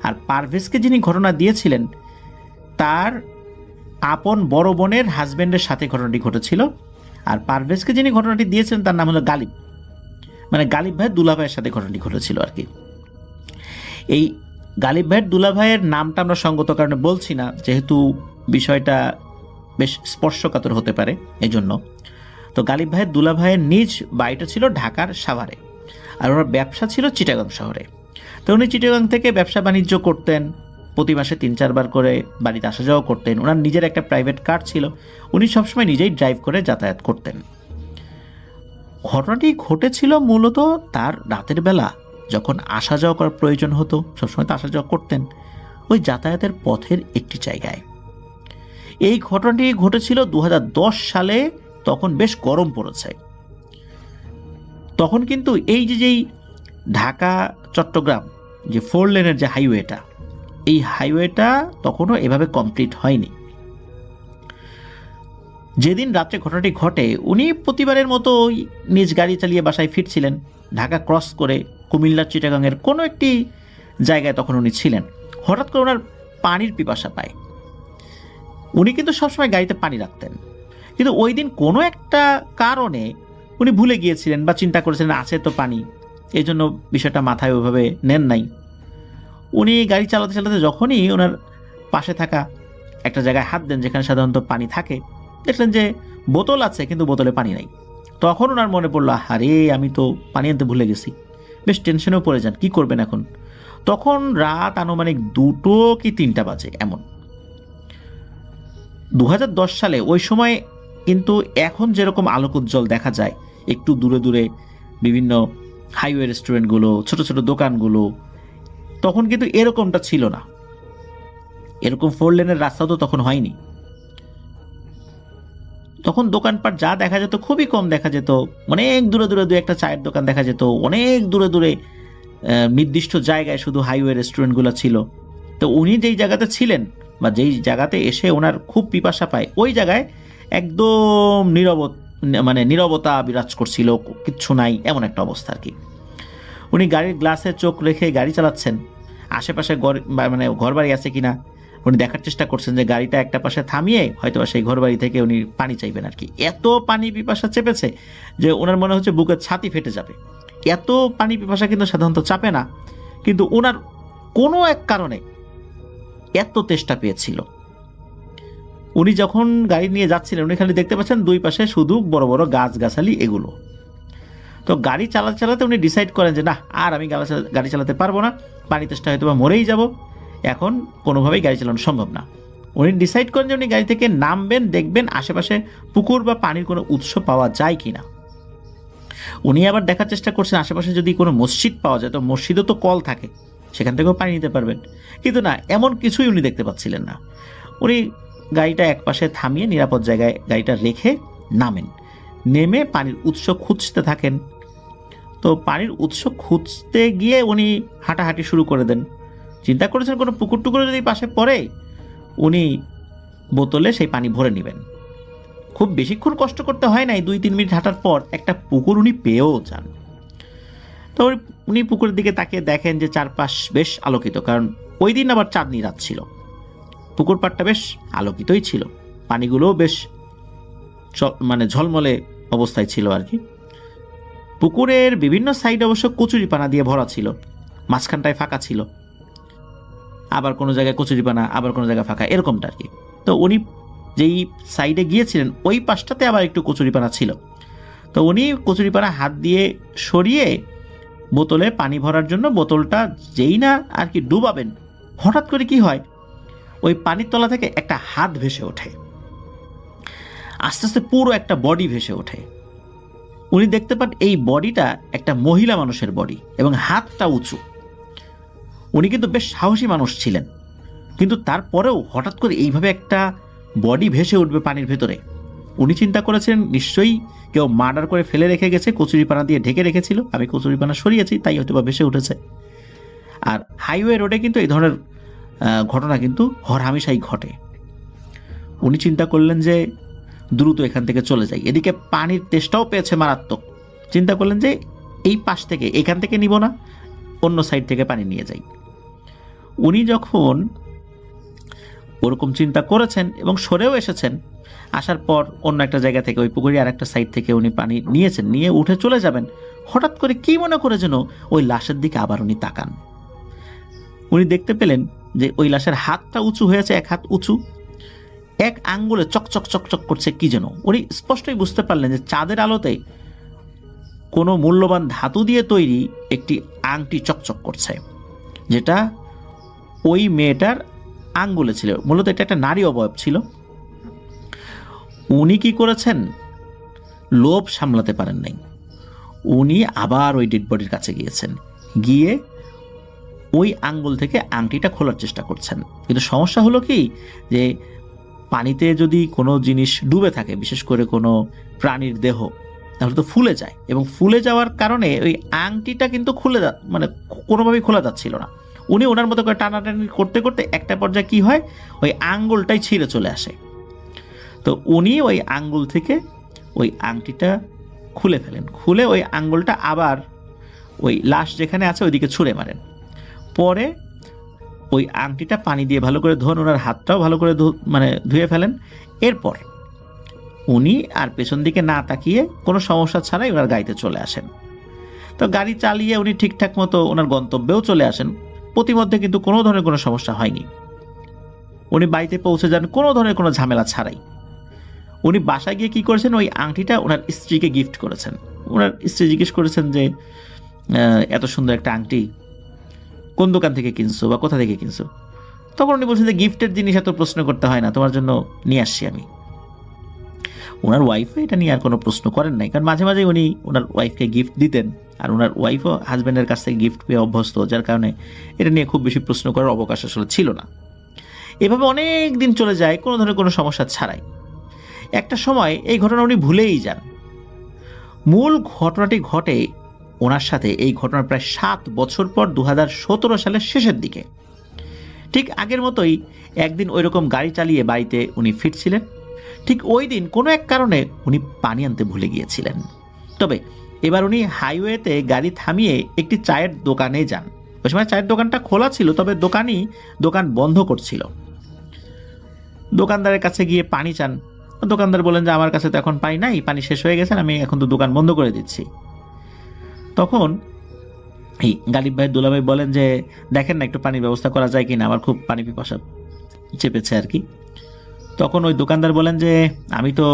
আর পারভেজকে যিনি ঘটনা দিয়েছিলেন তার আপন বড় বোনের হাজব্যান্ডের সাথে ঘটনাটি ঘটেছিল। আর পারভেজকে যিনি ঘটনাটি দিয়েছিলেন তার নাম হলো গালিব, মানে গালিব ভাই দুলাভাইয়ের সাথে ঘটনাটি ঘটেছিল আর কি। এই গালিব ভাইয়ের দুলাভাইয়ের নামটা আমরা সঙ্গত কারণে বলছি না, যেহেতু বিষয়টা বেশ স্পর্শকাতর হতে পারে এই জন্য। তো গালিব ভাইয়ের দুলাভাইয়ের নিজ বাড়িটা ছিল ঢাকার সাভারে, আর ওনার ব্যবসা ছিল চিটাগাং শহরে। তো উনি চিটাগাং থেকে ব্যবসা বাণিজ্য করতেন, প্রতি মাসে 3-4 বার করে বাড়িতে আসা যাওয়া করতেন। ওনার নিজের একটা প্রাইভেট কার ছিল, উনি সবসময় নিজেই ড্রাইভ করে যাতায়াত করতেন। ঘটনাটি ঘটেছিল মূলত তার রাতের বেলা, যখন আসা যাওয়া করার প্রয়োজন হতো, সবসময় তো আসা যাওয়া করতেন ওই যাতায়াতের পথের একটি জায়গায়। এই ঘটনাটি ঘটেছিল 2010 সালে, তখন বেশ গরম পড়েছে। তখন কিন্তু এই যেই ঢাকা চট্টগ্রাম যে 4 লেনের যে হাইওয়েটা, এই হাইওয়েটা তখনও এভাবে কমপ্লিট হয়নি। যেদিন রাত্রে ঘটনাটি ঘটে উনি প্রতিবারের মতো নিজ গাড়ি চালিয়ে বাসায় ফিরছিলেন, ঢাকা ক্রস করে কুমিল্লার চিটাগাংয়ের কোনো একটি জায়গায় তখন উনি ছিলেন। হঠাৎ করে ওনার পানির পিপাসা পায়। উনি কিন্তু সবসময় গাড়িতে পানি রাখতেন, কিন্তু ওই দিন কোনো একটা কারণে উনি ভুলে গিয়েছিলেন বা চিন্তা করেছিলেন আছে তো পানি, এই জন্য বিষয়টা মাথায় ওইভাবে নেন নাই। উনি গাড়ি চালাতে চালাতে যখনই ওনার পাশে থাকা একটা জায়গায় হাত দেন যেখানে সাধারণত পানি থাকে, দেখলেন যে বোতল আছে কিন্তু বোতলে পানি নাই। তখন ওনার মনে পড়লো, আরে আমি তো পানি আনতে ভুলে গেছি। বেশ টেনশনেও পড়ে যান, কি করবেন এখন। তখন রাত আনুমানিক 2টো কি 3টা বাজে এমন। 2010 সালে ওই সময় কিন্তু এখন যেরকম আলোক উজ্জ্বল দেখা যায়, একটু দূরে দূরে বিভিন্ন হাইওয়ে রেস্টুরেন্টগুলো, ছোট ছোট দোকানগুলো, তখন কিন্তু এরকমটা ছিল না। এরকম 4 লেনের রাস্তা তো তখন হয়নি। তখন দোকানপাট যা দেখা যেত খুবই কম দেখা যেত। অনেক দূরে দূরে দু একটা চায়ের দোকান দেখা যেত, অনেক দূরে দূরে নির্দিষ্ট জায়গায় শুধু হাইওয়ে রেস্টুরেন্টগুলো ছিল। তো উনি যেই জায়গাতে ছিলেন বা যেই জায়গাতে এসে ওনার খুব পিপাসা পায়, ওই জায়গায় একদম নীরবতা বিরাজ করছিল, কিচ্ছু নাই এমন একটা অবস্থা আর কি। উনি গাড়ির গ্লাসে চোখ রেখে গাড়ি চালাচ্ছেন, আশেপাশে ঘর বাড়ি আছে কিনা উনি দেখার চেষ্টা করছেন, যে গাড়িটা একটা পাশে থামিয়ে হয়তো সেই ঘর বাড়ি থেকে উনি পানি চাইবেন আর কি। এত পানি পিপাসা চেপেছে যে ওনার মনে হচ্ছে বুকের ছাতি ফেটে যাবে। এত পানি পিপাসা কিন্তু সাধারণত চাপে না, কিন্তু ওনার কোনো এক কারণে এত তেষ্টা পেয়েছিল। উনি যখন গাড়ি নিয়ে যাচ্ছিলেন উনি খালি দেখতে পাচ্ছেন দুই পাশে শুধু বড় বড় গাছগাছালি এগুলো। তো গাড়ি চালাতে চালাতে উনি ডিসাইড করেন যে না, আর আমি গাড়ি চালাতে পারবো না, পানি তেষ্টা হয়তো বা মরেই যাব, এখন কোনোভাবেই গাড়ি চালানো সম্ভব না। উনি ডিসাইড করেন যে উনি গাড়ি থেকে নামবেন, দেখবেন আশেপাশে পুকুর বা পানির কোনো উৎস পাওয়া যায় কিনা। উনি আবার দেখার চেষ্টা করছেন আশেপাশে যদি কোনো মসজিদ পাওয়া যায়, তো মসজিদও তো কল থাকে, সেখান থেকেও পানি নিতে পারবেন। কিন্তু না, এমন কিছুই উনি দেখতে পাচ্ছিলেন না। উনি গাড়িটা একপাশে থামিয়ে নিরাপদ জায়গায় গাড়িটা রেখে নামেন, নেমে পানির উৎস খুঁজতে থাকেন। তো পানির উৎস খুঁজতে গিয়ে উনি হাঁটাহাঁটি শুরু করে দেন। চিন্তা করেছেন কোনো পুকুর টুকুরে যদি পাশে পড়ে উনি বোতলে সেই পানি ভরে নেবেন। খুব বেশিক্ষণ কষ্ট করতে হয় নাই, 2-3 মিনিট হাঁটার পর একটা পুকুর উনি পেয়েও যান। তো উনি পুকুরের দিকে তাকিয়ে দেখেন যে চারপাশ বেশ আলোকিত, কারণ ওই দিন আবার চাঁদনি রাত ছিল। পুকুর পাড়টা বেশ আলোকিতই ছিল, পানিগুলোও বেশ ঝলমলে অবস্থায় ছিল আর কি। পুকুরের বিভিন্ন সাইড অবশ্য কচুরিপানা দিয়ে ভরা ছিল, মাঝখানটায় ফাঁকা ছিল, আবার কোনো জায়গায় কচুরিপানা, আবার কোনো জায়গায় ফাঁকা, এরকমটা আর কি। তো উনি যেই সাইডে গিয়েছিলেন ওই পাশটাতে আবার একটু কচুরিপানা ছিল। তো উনি কচুরিপানা হাত দিয়ে সরিয়ে বোতলে পানি ভরার জন্য বোতলটা যেই না আর কি ডুবাবেন, হঠাৎ করে কি হয়, ওই পানির তলা থেকে একটা হাত ভেসে ওঠে, আস্তে আস্তে পুরো একটা বডি ভেসে ওঠে। উনি দেখতে পান এই বডিটা একটা মহিলা মানুষের বডি এবং হাতটা উঁচু। উনি কিন্তু বেশ সাহসী মানুষ ছিলেন, কিন্তু তারপরেও হঠাৎ করে এইভাবে একটা বডি ভেসে উঠবে পানির ভেতরে, উনি চিন্তা করেছেন নিশ্চয়ই কেউ মার্ডার করে ফেলে রেখে গেছে, কচুরিপানা দিয়ে ঢেকে রেখেছিল, আমি কচুরিপানা সরিয়েছি তাই হয়তো বা ভেসে উঠেছে। আর হাইওয়ে রোডে কিন্তু এই ধরনের ঘটনা কিন্তু হরহামেশাই ঘটে। উনি চিন্তা করলেন যে দ্রুত এখান থেকে চলে যাই, এদিকে পানির তেষ্টাও পেয়েছে মারাত্মক। চিন্তা করলেন যে এই পাশ থেকে, এখান থেকে নিব না, অন্য সাইড থেকে পানি নিয়ে যাই। উনি যখন ওরকম চিন্তা করেছেন এবং সরেও এসেছেন, আসার পর অন্য একটা জায়গা থেকে ওই পুকুরি আর একটা সাইড থেকে উনি পানি নিয়েছেন, নিয়ে উঠে চলে যাবেন, হঠাৎ করে কি মনে করে যেন ওই লাশের দিকে আবার উনি তাকান। উনি দেখতে পেলেন যে ওই লাশের হাতটা উঁচু হয়েছে, এক হাত উঁচু, এক আঙ্গুলে চকচক চকচক করছে কি যেন। উনি স্পষ্টই বুঝতে পারলেন যে চাঁদের আলোতে কোনো মূল্যবান ধাতু দিয়ে তৈরি একটি আংটি চকচক করছে, যেটা ওই মেয়েটার আঙ্গুলে ছিল। মূলত এটা একটা নারী অবয়ব ছিল। উনি কি করেছেন, লোভ সামলাতে পারেন নাই, উনি আবার ওই ডেড বডির কাছে গিয়েছেন, গিয়ে ওই আঙ্গুল থেকে আংটিটা খোলার চেষ্টা করছেন। কিন্তু সমস্যা হলো কি, যে পানিতে যদি কোনো জিনিস ডুবে থাকে, বিশেষ করে কোনো প্রাণীর দেহ, তাহলে তো ফুলে যায়, এবং ফুলে যাওয়ার কারণে ওই আংটিটা কিন্তু মানে কোনোভাবেই খোলা যাচ্ছিল না। উনি ওনার মতো করে টানাটানি করতে করতে একটা পর্যায়ে কি হয়, ওই আঙ্গুলটাই ছিঁড়ে চলে আসে। তো উনি ওই আঙ্গুল থেকে ওই আংটিটা খুলে ফেলেন, খুলে ওই আঙ্গুলটা আবার ওই লাশ যেখানে আছে ওইদিকে ছুঁড়ে মারেন। পরে ওই আংটিটা পানি দিয়ে ভালো করে ধোন, ওনার হাতটাও ভালো করে ধুয়ে ফেলেন। এরপর উনি আর পেছন দিকে না তাকিয়ে কোনো সমস্যা ছাড়াই ওনার গাড়িতে চলে আসেন। তো গাড়ি চালিয়ে উনি ঠিকঠাক মতো ওনার গন্তব্যেও চলে আসেন। প্রতিমধ্যে কিন্তু কোনো ধরনের কোনো সমস্যা হয়নি। উনি বাড়িতে পৌঁছে যান কোনো ধরনের কোনো ঝামেলা ছাড়াই। উনি বাসায় গিয়ে কী করেছেন, ওই আংটিটা ওনার স্ত্রীকে গিফট করেছেন। ওনার স্ত্রী জিজ্ঞেস করেছেন যে এত সুন্দর একটা আংটি কোন দোকান থেকে কিনছো বা কোথা থেকে কিনছো? তখন উনি বলছেন যে গিফটের জিনিস এত প্রশ্ন করতে হয় না, তোমার জন্য নিয়ে আসছি আমি। ওনার ওয়াইফও এটা নিয়ে আর কোনো প্রশ্ন করেন নাই, কারণ মাঝে মাঝে উনি ওনার ওয়াইফকে গিফট দিতেন, আর ওনার ওয়াইফও হাজব্যান্ডের কাছ থেকে গিফট পেয়ে অভ্যস্ত, যার কারণে এটা নিয়ে খুব বেশি প্রশ্ন করার অবকাশ আসলে ছিল না। এভাবে অনেক দিন চলে যায় কোনো ধরনের কোনো সমস্যা ছাড়াই। একটা সময় এই ঘটনা উনি ভুলেই যান। মূল ঘটনাটি ঘটে ওনার সাথে, এই ঘটনার প্রায় 7 বছর পর 2017 সালের শেষের দিকে। ঠিক আগের মতোই একদিন ওইরকম গাড়ি চালিয়ে বাড়িতে উনি ফিরছিলেন। ঠিক ওই দিন কোনো এক কারণে উনি পানি আনতে ভুলে গিয়েছিলেন। তবে এবার উনি হাইওয়েতে গাড়ি থামিয়ে একটি চায়ের দোকানে যান। ওই সময় চায়ের দোকানটা খোলা ছিল, তবে দোকান বন্ধ করছিল। দোকানদারের কাছে গিয়ে পানি চান। দোকানদার বলেন যে আমার কাছে তো এখন পানি নাই, পানি শেষ হয়ে গেছে, আমি এখন তো দোকান বন্ধ করে দিচ্ছি। তখন এই গালিব ভাই দুলাভাই বলেন যে দেখেন না একটু পানির ব্যবস্থা করা যায় কিনা, আমার খুব পানি পিপাসা চেপেছে আর কি। তখন ওই দোকানদার বলেন যে আমি তো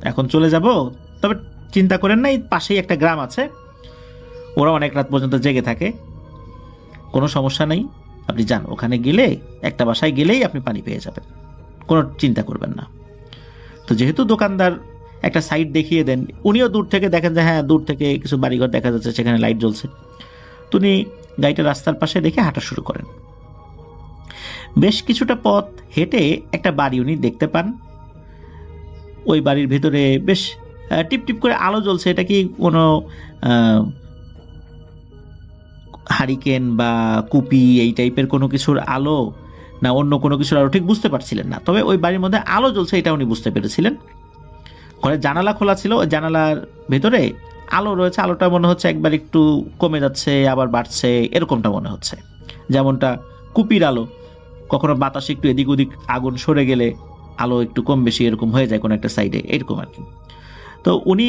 এখন চলে যাব, তবে চিন্তা করেন না, এই পাশেই একটা গ্রাম আছে, ওরা অনেক রাত পর্যন্ত জেগে থাকে, কোনো সমস্যা নেই, আপনি যান, ওখানে গেলে একটা বাসায় গেলেই আপনি পানি পেয়ে যাবেন, কোনো চিন্তা করবেন না। তো যেহেতু দোকানদার একটা সাইড দেখিয়ে দেন, উনিও দূর থেকে দেখেন যে হ্যাঁ দূর থেকে কিছু বাড়িঘর দেখা যাচ্ছে, সেখানে লাইট জ্বলছে। তো উনি গাড়িটা রাস্তার পাশে রেখে হাঁটা শুরু করেন। বেশ কিছুটা পথ হেঁটে একটা বাড়ি উনি দেখতে পান। ওই বাড়ির ভেতরে বেশ টিপটিপ করে আলো জ্বলছে। এটা কি কোনো হারিকেন বা কুপি এই টাইপের কোনো কিছুর আলো না অন্য কোনো কিছুর আলো ঠিক বুঝতে পারছিলেন না, তবে ওই বাড়ির মধ্যে আলো জ্বলছে এটা উনি বুঝতে পেরেছিলেন। ঘরের জানালা খোলা ছিল, ওই জানালার ভেতরে আলো রয়েছে, আলোটা মনে হচ্ছে একবার একটু কমে যাচ্ছে আবার বাড়ছে, এরকমটা মনে হচ্ছে। যেমনটা কুপির আলো, কখনো বাতাসে একটু এদিক ওদিক আগুন সরে গেলে আলো একটু কম বেশি এরকম হয়ে যায় কোনো একটা সাইডে, এরকম আর কি। তো উনি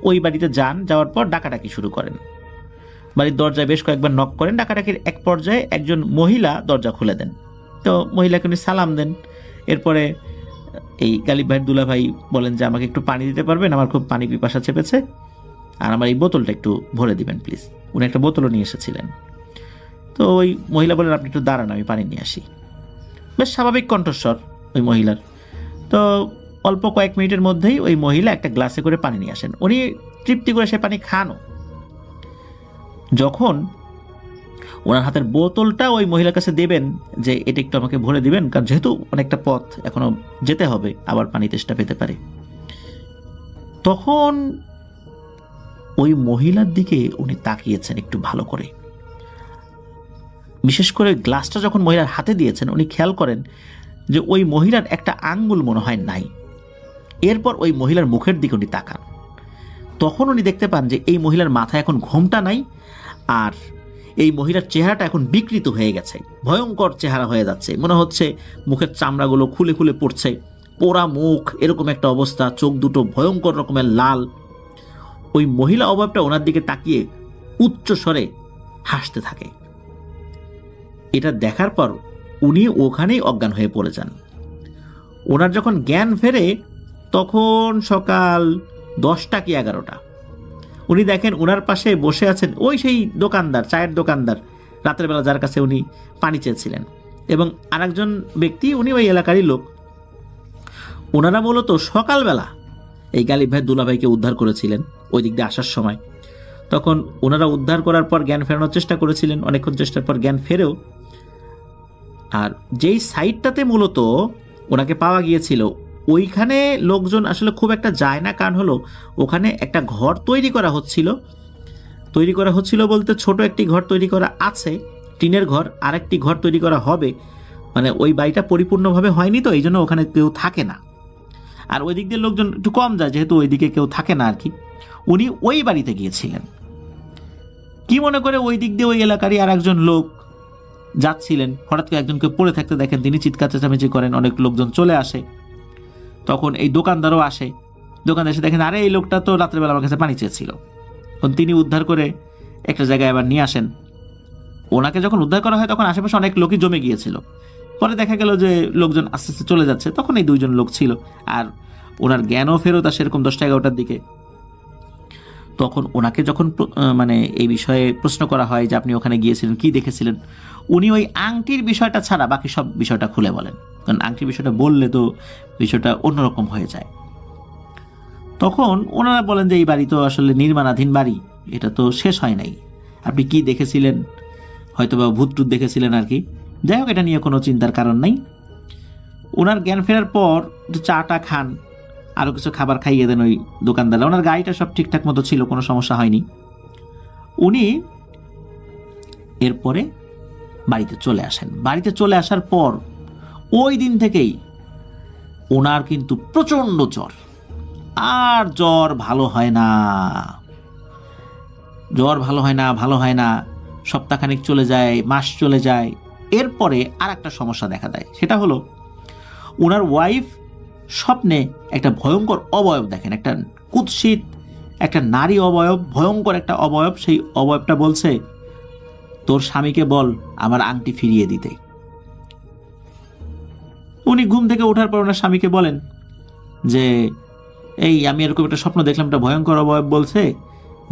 ওই বাড়িতে যান, যাওয়ার পর ডাকাডাকি শুরু করেন। বাড়ির দরজায় বেশ কয়েকবার নক করেন। ডাকাডাকির এক পর্যায়ে একজন মহিলা দরজা খুলে দেন। তো মহিলাকে উনি সালাম দেন। এরপরে এই গালিব ভাইয়ের দুলা ভাই বলেন যে আমাকে একটু পানি দিতে পারবেন, আমার খুব পানি পিপাসা চেপেছে, আর আমার এই বোতলটা একটু ভরে দিবেন প্লিজ। উনি একটা বোতলও নিয়ে এসেছিলেন। তো ওই মহিলা বলেন আপনি একটু দাঁড়ান, আমি পানি নিয়ে আসি। বেশ স্বাভাবিক কণ্ঠস্বর ওই মহিলার। তো অল্প কয়েক মিনিটের মধ্যেই ওই মহিলা একটা গ্লাসে করে পানি নিয়ে আসেন। উনি তৃপ্তি করে সে পানি খানও। যখন ওনার হাতের বোতলটা ওই মহিলার কাছে দেবেন যে এটা একটু আমাকে ভরে দিবেন, কারণ যেহেতু অনেকটা পথ এখনো যেতে হবে, আবার পানি তেষ্টা পেতে পারে, তখন ওই মহিলার দিকে উনি তাকিয়েছেন একটু ভালো করে। বিশেষ করে গ্লাসটা যখন মহিলার হাতে দিয়েছেন উনি খেয়াল করেন যে ওই মহিলার একটা আঙ্গুল মনে হয় নাই। এরপর ওই মহিলার মুখের দিকে উনি তাকান। তখন উনি দেখতে পান যে এই মহিলার মাথায় এখন ঘোমটা নাই, আর এই মহিলার চেহারাটা এখন বিকৃত হয়ে গেছে, ভয়ঙ্কর চেহারা হয়ে যাচ্ছে, মনে হচ্ছে মুখের চামড়াগুলো খুলে খুলে পড়ছে, পোড়া মুখ, এরকম একটা অবস্থা, চোখ দুটো ভয়ঙ্কর রকমের লাল। ওই মহিলা অবয়বটা ওনার দিকে তাকিয়ে উচ্চ স্বরে হাসতে থাকে। এটা দেখার পর উনি ওখানেই অজ্ঞান হয়ে পড়ে যান। ওনার যখন জ্ঞান ফেরে তখন সকাল 10টা কি 11টা। উনি দেখেন ওনার পাশে বসে আছেন ওই সেই দোকানদার, চায়ের দোকানদার, রাতের বেলা যার কাছে উনি পানি চেয়েছিলেন, এবং আরেকজন ব্যক্তি, উনি ওই এলাকারই লোক। ওনারা মূলত সকালবেলা এই গালিব ভাই দুলা ভাইকে উদ্ধার করেছিলেন ওই দিক দিয়ে আসার সময়। তখন ওনারা উদ্ধার করার পর জ্ঞান ফেরানোর চেষ্টা করেছিলেন, অনেকক্ষণ চেষ্টার পর জ্ঞান ফেরেও। আর যেই সাইডটাতে মূলত ওনাকে পাওয়া গিয়েছিল ওইখানে লোকজন আসলে খুব একটা যায় না, কারণ হলো ওখানে একটা ঘর তৈরি করা হচ্ছিল বলতে ছোট একটি ঘর তৈরি করা আছে, টিনের ঘর, আরেকটি ঘর তৈরি করা হবে, মানে ওই বাড়িটা পরিপূর্ণভাবে হয়নি, তো এই জন্য ওখানে কেউ থাকে না। আর ওই দিক দিয়ে লোকজন একটু কম যায়, যেহেতু ওই দিকে কেউ থাকে না আর কি। উনি ওই বাড়িতে গিয়েছিলেন, কি মনে করে ওই দিক দিয়ে ওই এলাকারই আর একজন লোক যাচ্ছিলেন, হঠাৎ করে একজনকে পড়ে থাকতে দেখেন, তিনি চিৎকার চেঁচামেচি করেন, অনেক লোকজন চলে আসে। তখন এই দোকানদারও আসে, দোকানদার এসে দেখেন আরে এই লোকটা তো রাত্রেবেলা আমার কাছে পানি চেয়েছিল। তখন তিনি উদ্ধার করে একটা জায়গায় আবার নিয়ে আসেন। ওনাকে যখন উদ্ধার করা হয় তখন আশেপাশে অনেক লোকই জমে গিয়েছিল। পরে দেখা গেল যে লোকজন আস্তে আস্তে চলে যাচ্ছে, তখন এই দুইজন লোক ছিল। আর ওনার জ্ঞানও ফেরত আসে এরকম 10টা 11টার দিকে। তখন ওনাকে যখন মানে এই বিষয়ে প্রশ্ন করা হয় যে আপনি ওখানে গিয়েছিলেন, কি দেখেছিলেন, উনি ওই আংটির বিষয়টা ছাড়া বাকি সব বিষয়টা খুলে বলেন, কারণ আংটির বিষয়টা বললে তো বিষয়টা অন্যরকম হয়ে যায়। তখন ওনারা বলেন যে এই বাড়ি তো আসলে নির্মাণাধীন বাড়ি, এটা তো শেষ হয় নাই, আপনি কি দেখেছিলেন, হয়তো বা ভূত টুত দেখেছিলেন আর কি। যাই হোক, এটা নিয়ে কোনো চিন্তার কারণ নাই। ওনার জ্ঞান ফেরার পর চাটা খান, আরও কিছু খাবার খাইয়ে দেন ওই দোকানদার। ওনার গাড়িটা সব ঠিকঠাক মতো ছিল, কোনো সমস্যা হয়নি। উনি এরপরে বাড়িতে চলে আসেন। বাড়িতে চলে আসার পর ওই দিন থেকেই ওনার কিন্তু প্রচণ্ড জ্বর, আর জ্বর ভালো হয় না, সপ্তাহখানিক চলে যায়, মাস চলে যায়। এরপরে আর একটা সমস্যা দেখা দেয়, সেটা হলো ওনার ওয়াইফ স্বপ্নে একটা ভয়ঙ্কর অবয়ব দেখেন, একটা কুৎসিত একটা নারী অবয়ব, ভয়ঙ্কর একটা অবয়ব। সেই অবয়বটা বলছে, তোর স্বামীকে বল আমার আংটি ফিরিয়ে দিতে। উনি ঘুম থেকে ওঠার পর ওনার স্বামীকে বলেন যে এই আমি এরকম একটা স্বপ্ন দেখলাম, একটা ভয়ঙ্কর অবয়ব বলছে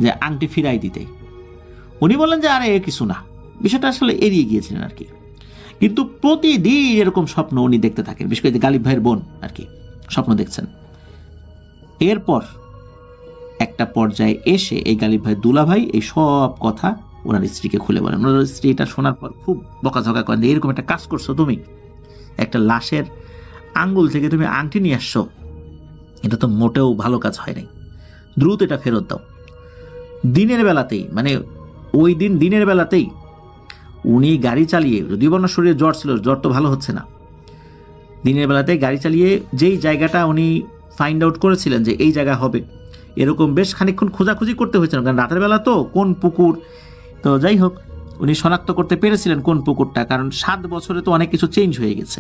যে আংটি ফিরাই দিতে। উনি বললেন যে আরে কিছু না, বিষয়টা আসলে এড়িয়ে গিয়েছিলেন আর কি। কিন্তু প্রতিদিন এরকম স্বপ্ন উনি দেখতে থাকেন, বিশেষ করে গালিব ভাইয়ের বোন আর কি স্বপ্ন দেখছেন। এরপর একটা পর্যায়ে এসে এই গালিব ভাই দুলা ভাই এই সব কথা ওনার স্ত্রীকে খুলে বলেন। ওনার স্ত্রী এটা শোনার পর খুব বকাঝকা করেন যে এরকম একটা কাজ করছো তুমি, একটা লাশের আঙ্গুল থেকে তুমি আংটি নিয়ে আসছো, এটা তো মোটেও ভালো কাজ হয় নাই, দ্রুত এটা ফেরত দাও। দিনের বেলাতেই, মানে ওই দিন দিনের বেলাতেই উনি গাড়ি চালিয়ে, যদিও ওনার শরীরে জ্বর ছিল, জ্বর তো ভালো হচ্ছে না, দিনের বেলাতে গাড়ি চালিয়ে যেই জায়গাটা উনি ফাইন্ড আউট করেছিলেন যে এই জায়গা হবে, এরকম বেশ খানিকক্ষণ খোঁজাখুঁজি করতে হয়েছিল, কারণ রাতের বেলা তো কোন পুকুর, তো যাই হোক উনি শনাক্ত করতে পেরেছিলেন কোন পুকুরটা, কারণ 7 বছরে তো অনেক কিছু চেঞ্জ হয়ে গেছে,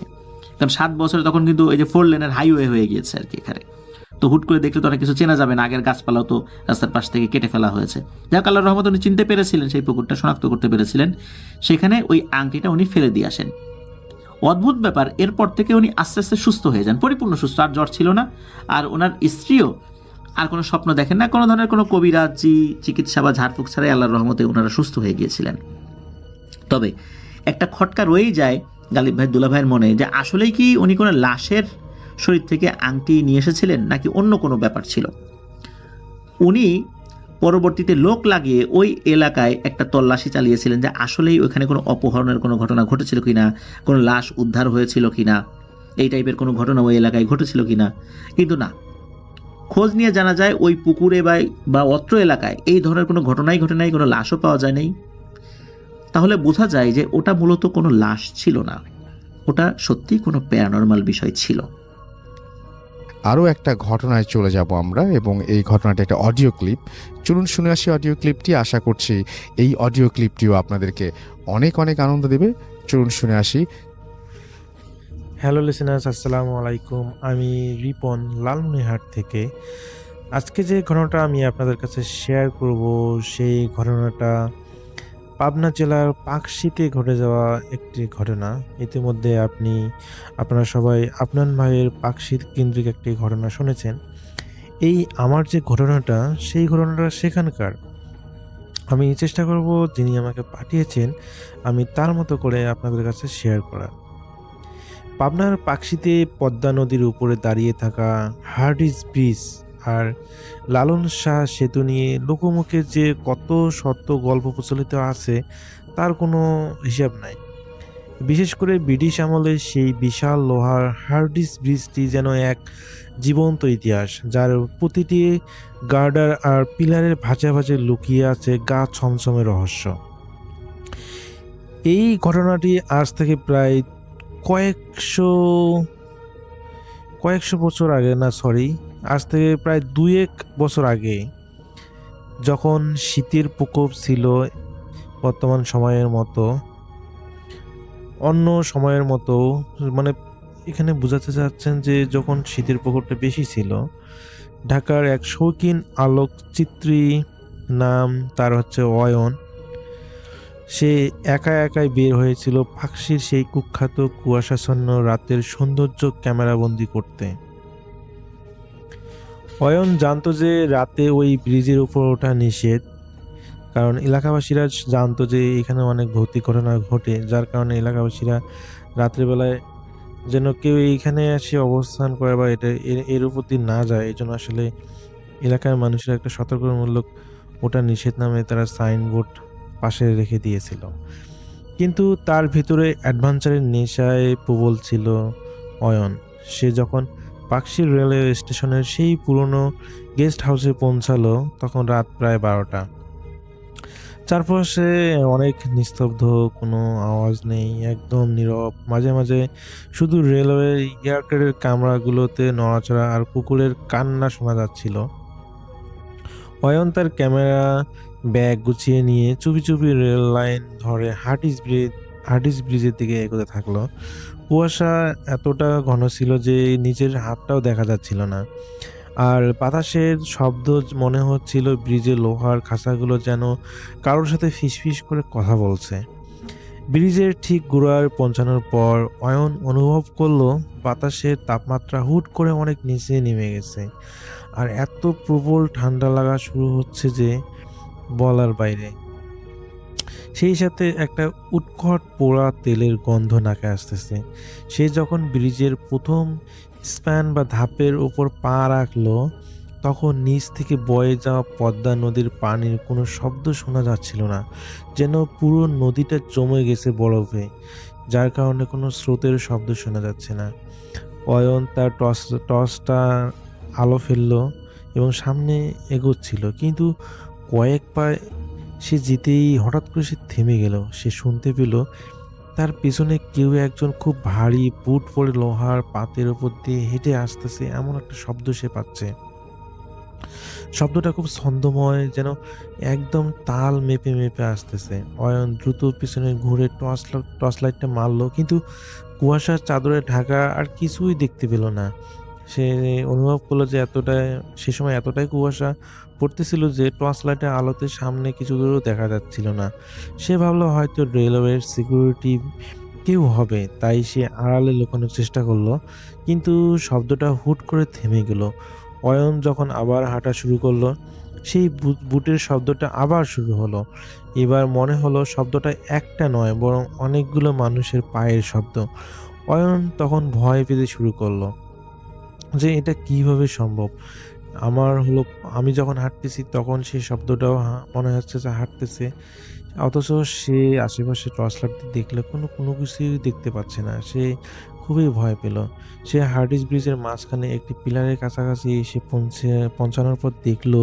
কারণ 7 বছরে তখন কিন্তু এই যে 4 লেনের হাইওয়ে হয়ে গিয়েছে আর কি এখানে, তো হুট করে দেখলে তো অনেক কিছু চেনা যাবে না, আগের গাছপালাও তো রাস্তার পাশ থেকে কেটে ফেলা হয়েছে। যাক আল্লাহর রহমত উনি চিনতে পেরেছিলেন, সেই পুকুরটা শনাক্ত করতে পেরেছিলেন, সেখানে ওই আংটিটা উনি ফেলে দিয়ে আসেন। অদ্ভুত ব্যাপার, এরপর থেকে উনি আস্তে আস্তে সুস্থ হয়ে যান, পরিপূর্ণ সুস্থ, আর জ্বর ছিল না। আর ওনার স্ত্রীও আর কোনো স্বপ্ন দেখেন না, কোনো ধরনের কোনো কবিরাজি চিকিৎসা বা ঝাড়ফুঁক ছাড়াই আল্লাহর রহমতে ওনারা সুস্থ হয়ে গিয়েছিলেন। তবে একটা খটকা রয়েই যায় গালিব ভাই দুলা ভাইয়ের মনে, যে আসলেই কি উনি কোনো লাশের শরীর থেকে আংটি নিয়ে এসেছিলেন নাকি অন্য কোনো ব্যাপার ছিল। উনি পরবর্তীতে লোক লাগিয়ে ওই এলাকায় একটা তল্লাশি চালিয়েছিলেন যে আসলেই ওইখানে কোনো অপহরণের কোনো ঘটনা ঘটেছিল কিনা, কোনো লাশ উদ্ধার হয়েছিল কিনা, এই টাইপের কোনো ঘটনা ওই এলাকায় ঘটেছিল কিনা, কিন্তু না, খোঁজ নিয়ে জানা যায় ওই পুকুরে বা অত্র এলাকায় এই ধরনের কোনো ঘটনাই ঘটে নাই, কোনো লাশও পাওয়া যায় নাই। তাহলে বোঝা যায় যে ওটা মূলত কোনো লাশ ছিল না, ওটা সত্যিই কোনো প্যারানর্মাল বিষয় ছিল। আরও একটা ঘটনায় চলে যাব আমরা, এবং এই ঘটনাটা একটা অডিও ক্লিপ। চলুন শুনে আসি অডিও ক্লিপটি। আশা করছি এই অডিও ক্লিপটিও আপনাদেরকে অনেক অনেক আনন্দ দেবে। চলুন শুনে আসি। হ্যালো লিসেনার্স, আসসালামু আলাইকুম। আমি রিপন, লালমনিরহাট থেকে। আজকে যে ঘটনাটা আমি আপনাদের কাছে শেয়ার করব, সেই ঘটনাটা পাবনা জেলার পাকশিতে ঘটে যাওয়া একটি ঘটনা। ইতিমধ্যে আপনারা সবাই আফনান ভাইয়ের পাকশিত কেন্দ্রিক একটি ঘটনা শুনেছেন। এই আমার যে ঘটনাটা, সেই ঘটনাটা সেখানকার। আমি চেষ্টা করব যিনি আমাকে পাঠিয়েছেন, আমি তার মতো করে আপনাদের কাছে শেয়ার করার। পাবনার পাকশিতে পদ্মা নদীর উপরে দাঁড়িয়ে থাকা হার্ডিস ব্রিজ আর লালন শাহ সেতু নিয়ে লোকমুখে যে কত শত গল্প প্রচলিত আছে তার কোনো হিসাব নাই। বিশেষ করে ব্রিটিশ আমলে সেই বিশাল লোহার হার্ডিস ব্রিজটি যেন এক জীবন্ত ইতিহাস, যার প্রতিটি গার্ডার আর পিলারের ভাঁজে ভাঁজে লুকিয়ে আছে গা ছমছমে রহস্য। এই ঘটনাটি আজ থেকে প্রায় কয়েকশো বছর আগে, আজ থেকে প্রায় 2-1 বছর আগে, যখন শীতের প্রকোপ ছিল বর্তমান সময়ের মতো, অন্য সময়ের মতো, মানে এখানে বোঝাতে চাচ্ছেন যে যখন শীতের প্রকোপটা বেশি ছিল, ঢাকার এক শৌখিন আলোকচিত্রী, নাম তার হচ্ছে অয়ন, সে একাই বের হয়েছিল পাকশির সেই কুখ্যাত কুয়াশাচ্ছন্ন রাতের সৌন্দর্য ক্যামেরাবন্দি করতে। অয়ন জানতো যে রাতে ওই ব্রিজের উপর ওঠা নিষেধ, কারণ এলাকাবাসীরা জানতো যে এখানে অনেক ভৌতিক ঘটনা ঘটে, যার কারণে এলাকাবাসীরা রাত্রিবেলায় যেন কেউ এইখানে এসে অবস্থান করে বা এর উপর দিয়ে না যায়, এই জন্য আসলে এলাকার মানুষেরা একটা সতর্কমূলক ওটা নিষেধ নামে তারা সাইনবোর্ড পাশে রেখে দিয়েছিল। কিন্তু তার ভিতরে অ্যাডভেঞ্চারের নেশায় প্রবল ছিল অয়ন। সে যখন পাকশি রেলওয়ে স্টেশনের সেই পুরনো গেস্ট হাউসে পৌঁছালো, তখন রাত প্রায় 12টা। চারপাশে অনেক নিস্তব্ধ, কোনো আওয়াজ নেই, একদম নীরব। মাঝে মাঝে শুধু রেলওয়ে এয়ারক্রেটের কামরাগুলোতে নড়াচড়া আর কুকুরের কান্না শোনা যাচ্ছিল। অয়ন তার ক্যামেরা ব্যাগ গুছিয়ে নিয়ে চুপি চুপি রেল লাইন ধরে হার্ডিস ব্রিজের দিকে এগোতে থাকলো। কুয়াশা এতটা ঘন ছিল যে নিচের হাতটাও দেখা যাচ্ছিল না, আর বাতাসের শব্দ মনে হচ্ছিল ব্রিজের লোহার খাঁচাগুলো যেন কারোর সাথে ফিসফিস করে কথা বলছে। ব্রিজের ঠিক গোড়ায় পৌঁছানোর পর অয়ন অনুভব করলো বাতাসের তাপমাত্রা হুট করে অনেক নিচে নেমে গেছে, আর এত প্রবল ঠান্ডা লাগা শুরু হচ্ছে যে বলার বাইরে। সেই সাথে একটা উৎকট পোড়া তেলের গন্ধ নাকে আসতেছে। সে যখন ব্রিজের প্রথম স্প্যান বা ধাপের উপর পা রাখলো, তখন নিচ থেকে বয়ে যাওয়া পদ্মা নদীর পানির কোনো শব্দ শোনা যাচ্ছিল না, যেন পুরো নদীটা জমে গেছে বরফে, যার কারণে কোনো স্রোতের শব্দ শোনা যাচ্ছে না। অয়ন তার টর্চটা আলো ফেললো এবং সামনে এগোচ্ছিল, কিন্তু কয়েক পা সে যেতেই হঠাৎ করে সে থেমে গেল। সে শুনতে পেল তার পেছনে কেউ একজন খুব ভারী বুট পরে লোহার পাতের উপর দিয়ে হেঁটে আসতেছে, এমন একটা শব্দ সে পাচ্ছে। শব্দটা খুব ছন্দময়, যেন একদম তাল মেপে মেপে আসতেছে। অয়ন দ্রুত পিছনে ঘুরে টর্চ লাইটটা মারলো, কিন্তু কুয়াশার চাদরে ঢাকা আর কিছুই দেখতে পেল না। সে অনুভব করলো যে সে সময় এতটাই কুয়াশা পড়তেছিল যে টর্চ লাইটের আলোতে সামনে কিছু দূরও দেখা যাচ্ছিল না। সে ভাবলো হয়তো রেলওয়ের সিকিউরিটি কেউ হবে, তাই সে আড়ালে লুকানোর চেষ্টা করলো, কিন্তু শব্দটা হুট করে থেমে গেল। অয়ন যখন আবার হাঁটা শুরু করলো, সেই বুটের শব্দটা আবার শুরু হলো। এবার মনে হলো শব্দটা একটা নয়, বরং অনেকগুলো মানুষের পায়ের শব্দ। অয়ন তখন ভয় পেতে শুরু করলো যে এটা কিভাবে সম্ভব। আমি যখন হাঁটতেছি তখন সেই শব্দটাও মনে হচ্ছে যে হাঁটতেছে, অথচ সে আশেপাশে টর্চ লাইট দেখলে কোনো কিছুই দেখতে পাচ্ছে না। সে খুবই ভয় পেল। সে হার্ডিস ব্রিজের মাঝখানে একটি পিলারের কাছাকাছি এসে পৌঁছানোর পর দেখলো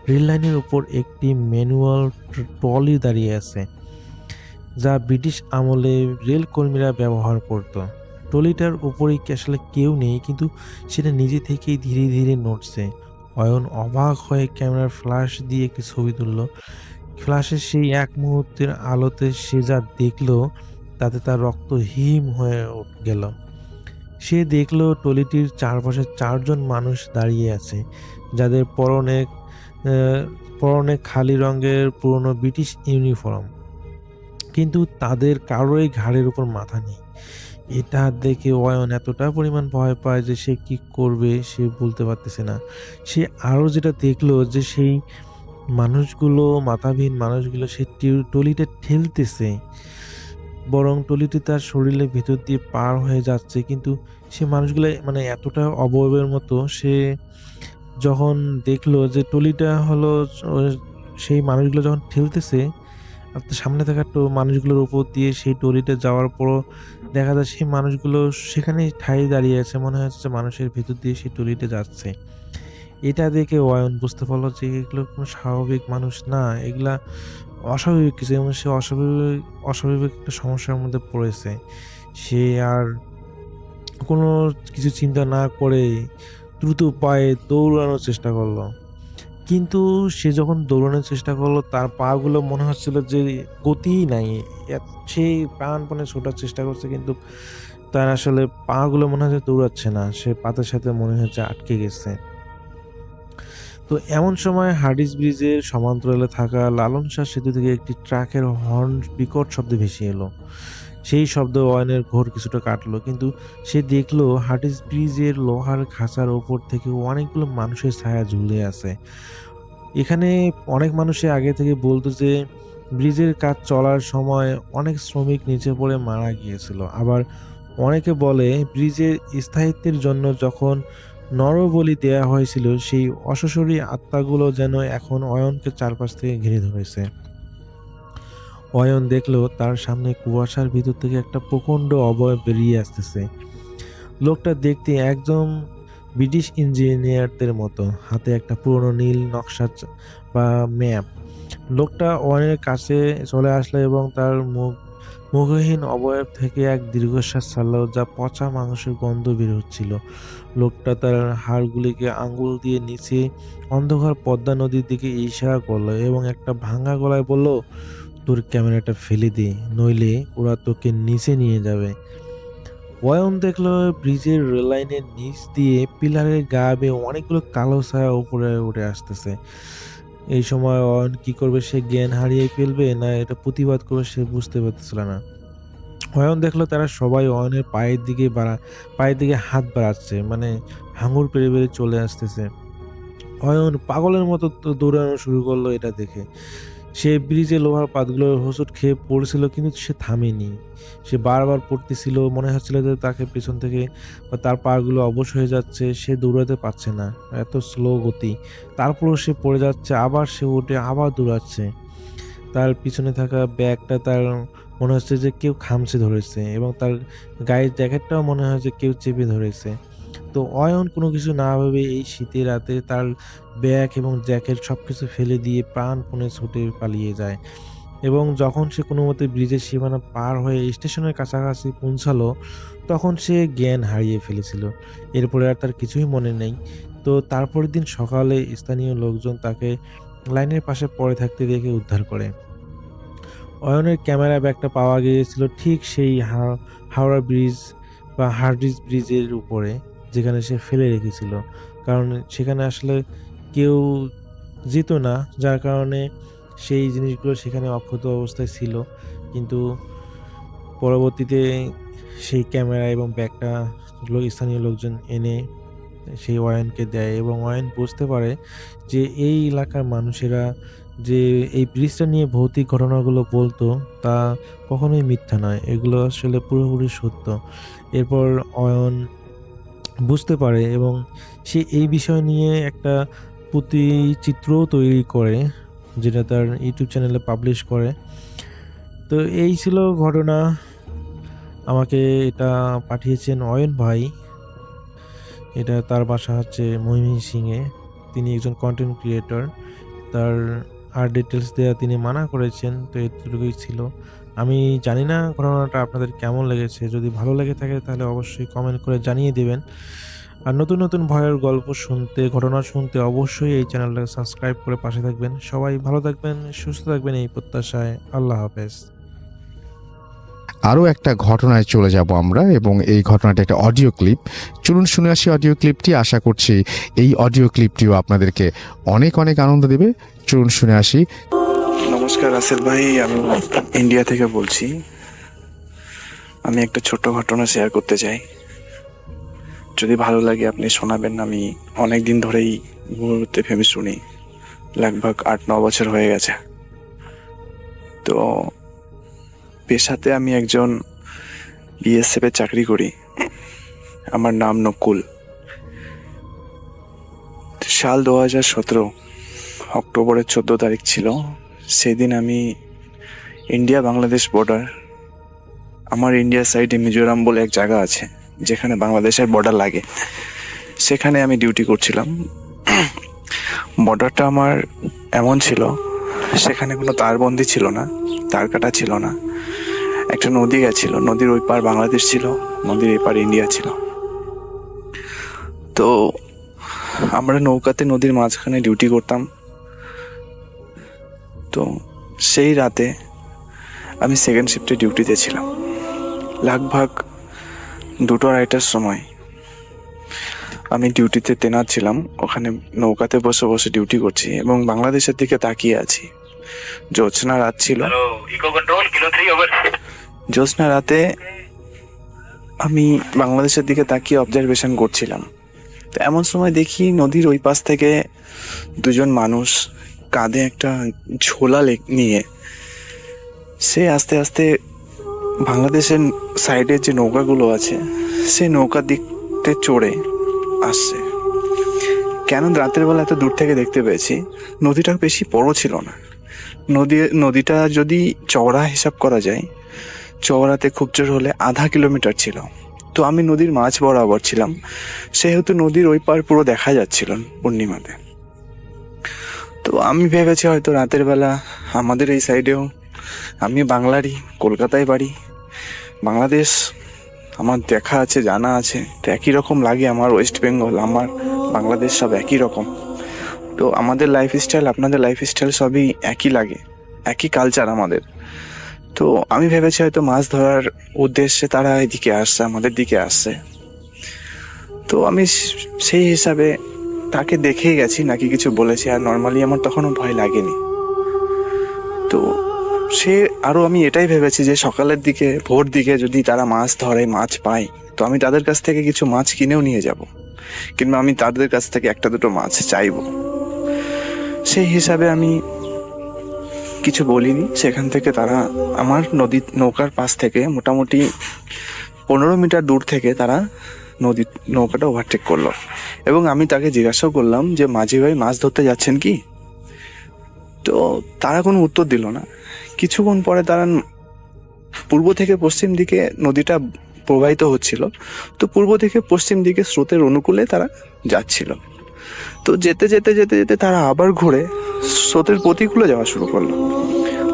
রেল লাইনের উপর একটি ম্যানুয়াল ট্রলি দাঁড়িয়ে আছে, যা ব্রিটিশ আমলে রেল কর্মীরা ব্যবহার করত। ট্রলিটার উপরে কি আসলে কেউ নেই, কিন্তু সেটা নিজে থেকেই ধীরে ধীরে নড়ছে। অয়ন অবাক হয়ে ক্যামেরার ফ্ল্যাশ দিয়ে একটি ছবি তুলল। ফ্ল্যাশের সেই এক মুহূর্তের আলোতে সে যা দেখলো তাতে তার রক্ত হিম হয়ে গেল। সে দেখলো ট্রলিটির চারপাশে 4 জন মানুষ দাঁড়িয়ে আছে, যাদের পরনে খালি রঙের পুরনো ব্রিটিশ ইউনিফর্ম, কিন্তু তাদের কারোরই ঘাড়ের উপর মাথা নেই। এটা দেখে অয়ন এতটা পরিমাণ ভয় পায় যে সে কি করবে সে বলতে পারতেছে না। সে আরও যেটা দেখলো যে সেই মানুষগুলো, মাথাবিহীন মানুষগুলো সে ট্রলিটা ঠেলতেছে, বরং ট্রলিটি তার শরীরের ভেতর দিয়ে পার হয়ে যাচ্ছে। কিন্তু সে মানুষগুলো মানে এতটা অবয়বের মতো, সে যখন দেখলো যে ট্রলিটা হলো সেই মানুষগুলো যখন ঠেলতেছে, আর তার সামনে থাকা মানুষগুলোর উপর দিয়ে সেই ট্রলিটা যাওয়ার পরও দেখা যায় সেই মানুষগুলো সেখানেই ঠায় দাঁড়িয়ে আছে, মনে হচ্ছে যে মানুষের ভেতর দিয়ে সেই ট্রলিটা যাচ্ছে। এটা দেখে অয়ন বুঝতে পারলো যে এগুলো কোনো স্বাভাবিক মানুষ না, এগুলা অস্বাভাবিক কিছু, এবং সে অস্বাভাবিক একটা সমস্যার মধ্যে পড়েছে। সে আর কোনো কিছু চিন্তা না করে দ্রুত পায়ে দৌড়ানোর চেষ্টা করলো। কিন্তু সে যখন দৌড়ানোর চেষ্টা করলো তার পাগুলো মনে হচ্ছিল যে গতিই নাই। সে প্রাণপণে ছোটার চেষ্টা করছে, কিন্তু তার আসলে পাগুলো মনে হচ্ছে দৌড়াচ্ছে না, সে পাতার সাথে মনে হচ্ছে আটকে গেছে। তো এমন সময় হার্ডিস ব্রিজের সমান্তরালে থাকা লালন শাহ সেতু থেকে একটি ট্রাকের হর্ন বিকট শব্দে ভেসে এলো। সেই শব্দ অয়নের ঘোর কিছুটা কাটলো, কিন্তু সে দেখলো হার্ডিস ব্রিজের লোহার খাঁচার ওপর থেকে অনেকগুলো মানুষের ছায়া ঝুলে আছে। এখানে অনেক মানুষই আগে থেকে বলতো যে ব্রিজের কাজ চলার সময় অনেক শ্রমিক নিচে পড়ে মারা গিয়েছিল। আবার অনেকে বলে ব্রিজের স্থায়িত্বের জন্য যখন নরবলি দেয়া হয়েছিল সেই অশরীরী আত্মাগুলো যেন এখন অয়নকে চারপাশ থেকে ঘিরে ধরেছে। অয়ন দেখলো তার সামনে কুয়াশার ভিতর থেকে একটা প্রচণ্ড অবয়ব বেরিয়ে আসতেছে। লোকটা দেখতে একদম ব্রিটিশ ইঞ্জিনিয়ারদের মতো, হাতে একটা পুরনো নীল নকশা বা ম্যাপ। লোকটা অয়নের কাছে চলে আসলো এবং তার মুখহীন অবয়ব থেকে এক দীর্ঘশ্বাস ছাড়ল, যা পচা মাংসের গন্ধ বের হচ্ছিল। লোকটা তার হাড়গুলিকে আঙ্গুল দিয়ে নিচে অন্ধকার পদ্মা নদীর দিকে ইশারা করলো এবং একটা ভাঙা গলায় বলল, তোর ক্যামেরাটা ফেলে দে, নইলে ওরা তোকে নিচে নিয়ে যাবে। অয়ন দেখলো ব্রিজের রেললাইনের নিচ দিয়ে পিলারের গা বেয়ে অনেকগুলো কালো ছায়া উপরে উঠে আসতেছে। এই সময় অয়ন কি করবে, সে জ্ঞান হারিয়ে ফেলবে না এটা প্রতিবাদ করবে, সে বুঝতে পারতেছিল না। অয়ন দেখলো তারা সবাই অয়নের পায়ের দিকে হাত বাড়াচ্ছে, মানে হাঙুর পেরে পেরে চলে আসতেছে। অয়ন পাগলের মতো দৌড়ানো শুরু করলো এটা দেখে। সে ব্রিজে লোহার পাতগুলোর হোঁচট খেয়ে পড়ছিল, কিন্তু সে থামেনি। সে বারবার পড়তেছিল, মনে হচ্ছিল যে তাকে পেছন থেকে বা তার পাগুলো অবশ হয়ে যাচ্ছে, সে দৌড়াতে পারছে না, এত স্লো গতি। তারপরও সে পড়ে যাচ্ছে, আবার সে উঠে আবার দৌড়াচ্ছে। তার পিছনে থাকা ব্যাগটা তার মনে হচ্ছে যে কেউ খামচে ধরেছে, এবং তার গায়ের জ্যাকেটটাও মনে হয় যে কেউ চেপে ধরেছে। তো অয়ন কোনো কিছু না ভেবে এই শীতের রাতে তার ব্যাগ এবং জ্যাকেট সবকিছু ফেলে দিয়ে প্রাণপণে ছুটে পালিয়ে যায়। এবং যখন সে কোনো মতে ব্রিজের সীমানা পার হয়ে স্টেশনের কাছাকাছি পৌঁছালো, তখন সে জ্ঞান হারিয়ে ফেলেছিল। এরপরে আর তার কিছুই মনে নেই। তো তারপরের দিন সকালে স্থানীয় লোকজন তাকে লাইনের পাশে পড়ে থাকতে দেখে উদ্ধার করে। অয়নের ক্যামেরা ব্যাগটা পাওয়া গিয়েছিল ঠিক সেই হাওড়া ব্রিজ বা হার্ডিস ব্রিজের উপরে, যেখানে সে ফেলে রেখেছিল। কারণ সেখানে আসলে কেউ যেত না, যার কারণে সেই জিনিসগুলো সেখানে অক্ষত অবস্থায় ছিল। কিন্তু পরবর্তীতে সেই ক্যামেরা এবং ব্যাগটা স্থানীয় লোকজন এনে সেই অয়নকে দেয়, এবং অয়ন বুঝতে পারে যে এই এলাকার মানুষেরা যে এই ব্রিজটা নিয়ে ভৌতিক ঘটনাগুলো বলতো তা কখনোই মিথ্যা নয়, এগুলো আসলে পুরোপুরি সত্য। এরপর অয়ন বুঝতে পারে এবং সে এই বিষয় নিয়ে একটা চিত্রও তৈরি করে, যেটা তার ইউটিউব চ্যানেলে পাবলিশ করে। তো এই ছিল ঘটনা। আমাকে এটা পাঠিয়েছেন অয়ন ভাই। এটা তার বাসা হচ্ছে ময়মনসিংহে। তিনি একজন কন্টেন্ট ক্রিয়েটর। তার আর ডিটেলস দেওয়া তিনি মানা করেছেন, তো এতটুকুই ছিল। আমি জানি না ঘটনাটা আপনাদের কেমন লেগেছে। যদি ভালো লেগে থাকে তাহলে অবশ্যই কমেন্ট করে জানিয়ে দিবেন। আর নতুন নতুন ভয়ের গল্প শুনতে, ঘটনা শুনতে অবশ্যই এই চ্যানেলটাকে সাবস্ক্রাইব করে পাশে থাকবেন। সবাই ভালো থাকবেন, সুস্থ থাকবেন এই প্রত্যাশায়। আল্লাহ হাফেজ। আরও একটা ঘটনায় চলে যাব আমরা এবং এই ঘটনাটা একটা অডিও ক্লিপ। চলুন শুনে আসি অডিও ক্লিপটি। আশা করছি এই অডিও ক্লিপটিও আপনাদেরকে অনেক অনেক আনন্দ দেবে। চলুন শুনে আসি। নমস্কার রাসেল ভাই, আমি ইন্ডিয়া থেকে বলছি। আমি একটা ছোট্ট ঘটনা শেয়ার করতে চাই, যদি ভালো লাগে আপনি শোনাবেন। আমি অনেক দিন ধরেই ঘুরতে ফেমে শুনি, লগভগ 8-9 বছর হয়ে গেছে। তো পেশাতে আমি একজন বিএসএফে চাকরি করি। আমার নাম নকুল। সাল 2017 অক্টোবরের 14 তারিখ ছিল। সেদিন আমি ইন্ডিয়া বাংলাদেশ বর্ডার, আমার ইন্ডিয়া সাইডে মিজোরাম বলে এক জায়গা আছে যেখানে বাংলাদেশের বর্ডার লাগে, সেখানে আমি ডিউটি করছিলাম। বর্ডারটা আমার এমন ছিল, সেখানে কোনো তারবন্দি ছিল না, তার কাটা ছিল না। একটা নদী গেছিল, নদীর ওই পার বাংলাদেশ ছিল, নদীর এই পার ইন্ডিয়া ছিল। তো আমরা নৌকাতে নদীর মাঝখানে ডিউটি করতাম। তো সেই রাতে আমি সেকেন্ড শিফটে ডিউটিতে ছিলাম। লগভগ 2-2:30টার সময় আমি ডিউটিতে তেনাত ছিলাম, ওখানে নৌকাতে বসে বসে ডিউটি করছি এবং বাংলাদেশের দিকে তাকিয়ে আছি। জ্যোৎস্না রাত ছিল। জ্যোৎস্না রাতে আমি বাংলাদেশের দিকে তাকিয়ে অবজারভেশন করছিলাম। তো এমন সময় দেখি নদীর ওই পাশ থেকে দুজন মানুষ কাঁধে একটা ঝোলা নিয়ে সে আস্তে আস্তে বাংলাদেশের সাইডের যে নৌকাগুলো আছে সেই নৌকার দিকতে চড়ে আসছে। কেন রাতের বেলা এত দূর থেকে দেখতে পেয়েছি, নদীটা বেশি বড় ছিল না। নদীটা যদি চওড়া হিসাব করা যায়, চওড়াতে খুব জোর হলে 0.5 কিলোমিটার ছিল। তো আমি নদীর মাঝ বরাবর ছিলাম, সেহেতু নদীর ওই পার পুরো দেখা যাচ্ছিল পূর্ণিমাতে। তো আমি ভেবেছি হয়তো রাতের বেলা আমাদের এই সাইডেও, আমি বাংলারই, কলকাতায় বাড়ি, বাংলাদেশ আমার দেখা আছে, জানা আছে। তো একই রকম লাগে আমার ওয়েস্ট বেঙ্গল, আমার বাংলাদেশ সব একই রকম। তো আমাদের লাইফস্টাইল, আপনাদের লাইফস্টাইল সবই একই লাগে, একই কালচার আমাদের। তো আমি ভেবেছি হয়তো মাছ ধরার উদ্দেশ্যে তারা এদিকে আসছে, আমাদের দিকে আসছে। তো আমি সেই হিসাবে তাকে দেখেই গেছি, নাকি কিছু বলেছি। আর নর্মালি আমার তখনও ভয় লাগেনি। তো আমি এটাই ভেবেছি যে সকালের দিকে, ভোর দিকে যদি তারা মাছ ধরে, মাছ পায়, তো আমি তাদের কাছ থেকে কিছু মাছ কিনেও নিয়ে যাব, কিংবা আমি তাদের কাছ থেকে 1-2 মাছ চাইব। সেই হিসাবে আমি কিছু বলিনি। সেখান থেকে তারা আমার নৌকার পাশ থেকে মোটামুটি 15 মিটার দূর থেকে তারা নৌকাটা ওভারটেক করলো এবং আমি তাকে জিজ্ঞাসাও করলাম যে মাঝি ভাই, মাছ ধরতে যাচ্ছেন কি? তো তারা কোনো উত্তর দিল না। কিছুক্ষণ পরে তারা পূর্ব থেকে পশ্চিম দিকে নদীটা প্রবাহিত হচ্ছিল, তো পূর্ব থেকে পশ্চিম দিকে স্রোতের অনুকূলে তারা যাচ্ছিল। তো যেতে যেতে যেতে যেতে তারা আবার ঘুরে স্রোতের প্রতিকূলে যাওয়া শুরু করলো।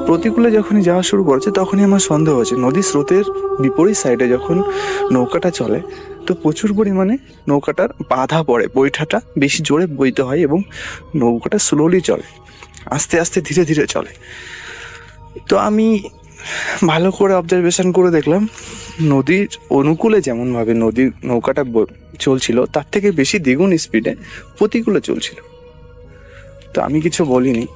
প্রতিকূলে যখনই যাওয়া শুরু করেছে তখনই আমার সন্দেহ হচ্ছে, নদী স্রোতের বিপরীত সাইডে যখন নৌকাটা চলে তো প্রচুর পরিমাণে নৌকাটার বাধা পড়ে, বৈঠাটা বেশি জোরে বইতে হয় এবং নৌকাটা স্লোলি চলে, আস্তে আস্তে ধীরে ধীরে চলে। তো আমি ভালো করে অবজারভেশন করে দেখলাম নদীর অনুকূলে যেমনভাবে নৌকাটা চলছিল তার থেকে বেশি দ্বিগুণ স্পিডে প্রতিকূলে চলছিল। তো আমি কিছু বলিনি।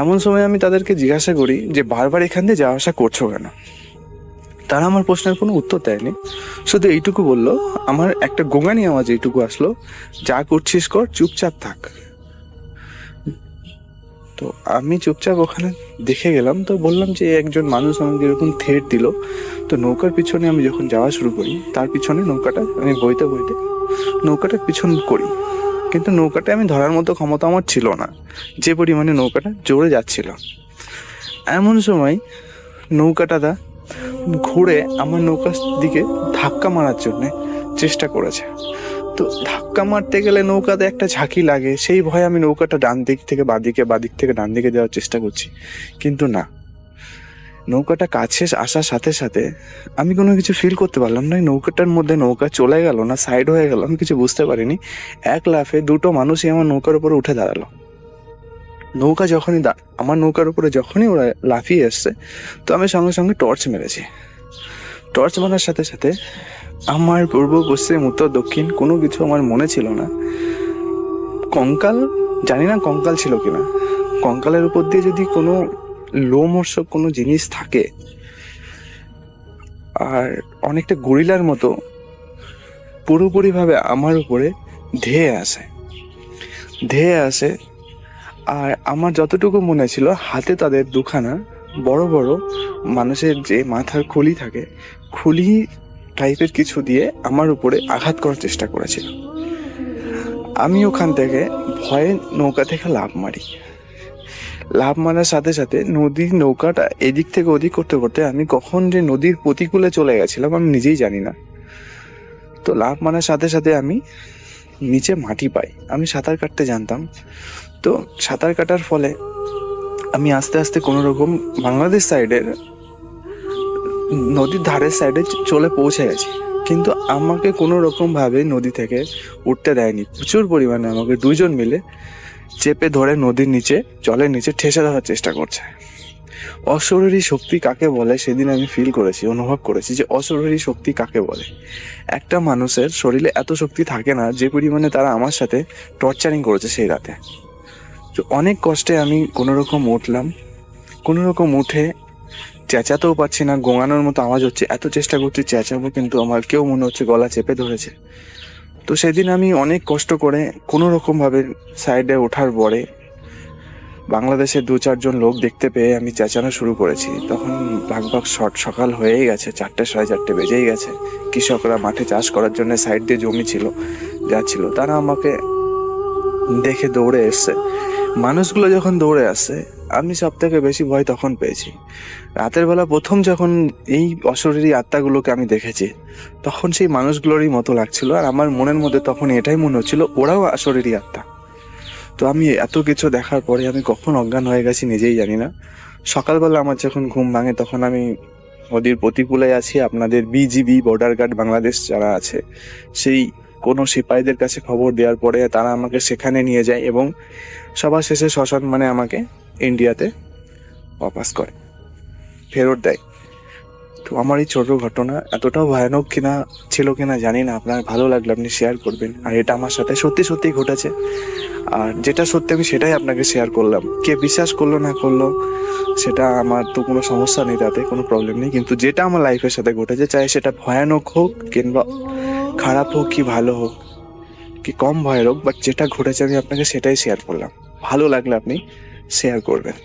এমন সময় আমি তাদেরকে জিজ্ঞাসা করি যে বারবার এখান দিয়ে যাওয়া আসা করছো কেন? তারা আমার প্রশ্নের কোনো উত্তর দেয়নি, শুধু এইটুকু বললো, আমার একটা গোঙানি আওয়াজ এইটুকু আসলো, যা করছিস কর, চুপচাপ থাক। তো আমি চুপচাপ ওখানে দেখে গেলাম। তো বললাম যে একজন মানুষ আমাকে এরকম থ্রেট দিল। তো নৌকার পিছনে আমি যখন যাওয়া শুরু করি, তার পিছনে নৌকাটা আমি বইতে বইতে নৌকাটার পিছন করি, কিন্তু নৌকাটা আমি ধরার মতো ক্ষমতা আমার ছিল না, যে পরিমাণে নৌকাটা জোরে যাচ্ছিল। এমন সময় নৌকাটা ঘুরে আমার নৌকার দিকে ধাক্কা মারার জন্য চেষ্টা করেছে। তো ধাক্কা মারতে গেলে নৌকাতে একটা ঝাঁকি লাগে, সেই ভয়ে আমি নৌকাটা ডান দিক থেকে বাঁ দিকে, বাঁ দিক থেকে ডান দিকে যাওয়ার চেষ্টা করছি, কিন্তু না, নৌকাটা কাছে আসার সাথে সাথে আমি কোনো কিছু ফিল করতে পারলাম না। নৌকাটার মধ্যে নৌকা চলে গেল না সাইড হয়ে গেল, আমি কিছু বুঝতে পারিনি। এক লাফে দুটো মানুষই আমার নৌকার উপরে উঠে দাঁড়ালো। নৌকা যখনই আমার নৌকার উপরে যখনই ওরা লাফিয়ে এসছে, তো আমি সঙ্গে সঙ্গে টর্চ মেরেছি। টর্চ মারার সাথে সাথে আমার পূর্ব পশ্চিম উত্তর দক্ষিণ কোনো কিছু আমার মনে ছিল না। কঙ্কাল, জানি না কঙ্কাল ছিল কিনা, কঙ্কালের উপর দিয়ে যদি কোনো লোমহর্ষক কোনো জিনিস থাকে, আর অনেকটা গরিলার মতো পুরোপুরিভাবে আমার উপরে ধেয়ে আসে। আর আমার যতটুকু মনে ছিল, হাতে তাদের দুখানা বড় বড় মানুষের যে মাথার খুলি থাকে, খুলি টাইপের কিছু দিয়ে আমার উপরে আঘাত করার চেষ্টা করেছিল। আমি ওখান থেকে ভয়ে নৌকা থেকে লাফ মারার সাথে সাথে নদীর নৌকাটা এদিক থেকে ওদিক করতে করতে আমি কখন যে নদীর প্রতিকূলে চলে গেছিলাম আমি নিজেই জানি না। তো লাফ মারার সাথে সাথে আমি নিচে মাটি পাই। আমি সাঁতার কাটতে জানতাম, তো সাঁতার কাটার ফলে আমি আস্তে আস্তে কোনো রকম বাংলাদেশ সাইডের নদীর ধারের সাইডে চলে পৌঁছে গেছি। কিন্তু আমাকে কোনো রকমভাবে নদী থেকে উঠতে দেয়নি। প্রচুর পরিমাণে আমাকে দুজন মিলে চেপে ধরে নদীর নিচে, জলের নিচে ঠেসে ধরার চেষ্টা করছে। অশরীরী শক্তি কাকে বলে সেদিন আমি ফিল করেছি, অনুভব করেছি যে অশরীরী শক্তি কাকে বলে। একটা মানুষের শরীরে এত শক্তি থাকে না যে পরিমাণে তারা আমার সাথে টর্চারিং করেছে সেই রাতে। তো অনেক কষ্টে আমি কোনো রকম উঠলাম, কোনো রকম উঠে চেঁচাতেও পারছি না, গোঙানোর মতো আওয়াজ হচ্ছে, এত চেষ্টা করছি চেঁচাবো কিন্তু আমার কেউ মনে হচ্ছে গলা চেপে ধরেছে। তো সেদিন আমি অনেক কষ্ট করে কোনো রকমভাবে সাইডে ওঠার পরে বাংলাদেশের 2-4 লোক দেখতে পেয়ে আমি চেঁচানো শুরু করেছি। তখন লাগভাগ সকাল হয়েই গেছে, 4টে 4:30 বেজেই গেছে। কৃষকরা মাঠে চাষ করার জন্য সাইড দিয়ে জমি যাচ্ছিল, তারা আমাকে দেখে দৌড়ে এসছে। মানুষগুলো যখন দৌড়ে আসছে, আমি সব থেকে বেশি ভয় তখন পেয়েছি। রাতের বেলা প্রথম যখন এই অশরীরী আত্মাগুলোকে আমি দেখেছি, তখন সেই মানুষগুলোরই মতো লাগছিল। আর আমার মনের মধ্যে তখন এটাই মনে হচ্ছিল ওরাও অশরীরী আত্মা। তো আমি এত কিছু দেখার পরে আমি কখন অজ্ঞান হয়ে গেছি নিজেই জানি না। সকালবেলা আমার যখন ঘুম ভাঙে তখন আমি নদীর প্রতিকূলে আছি। আপনাদের বিজিবি বর্ডার গার্ড বাংলাদেশ যারা আছে, সেই কোনো সিপাহীদের কাছে খবর দেওয়ার পরে তারা আমাকে সেখানে নিয়ে যায় এবং সবার শেষে শ্মশান মানে আমাকে ইন্ডিয়াতে ওয়াপাস করে, ফেরত দেয়। তো আমার এই ছোট ঘটনা এতটাও ভয়ানক ছিল কিনা জানি না। আপনার ভালো লাগলে আপনি শেয়ার করবেন। আর এটা আমার সাথে সত্যি সত্যি ঘটেছে, আর যেটা সত্যি আমি সেটাই আপনাকে শেয়ার করলাম। কে বিশ্বাস করলো না করলো সেটা আমার তো কোনো সমস্যা নেই, তাতে কোনো প্রবলেম নেই। কিন্তু যেটা আমার লাইফের সাথে ঘটেছে, চাই সেটা ভয়ানক হোক কিংবা খারাপ হোক কি ভালো হোক কি কম ভয়ের হোক, বাট যেটা ঘটেছে আমি আপনাকে সেটাই শেয়ার করলাম। ভালো লাগলে আপনি শেয়ার করবেন।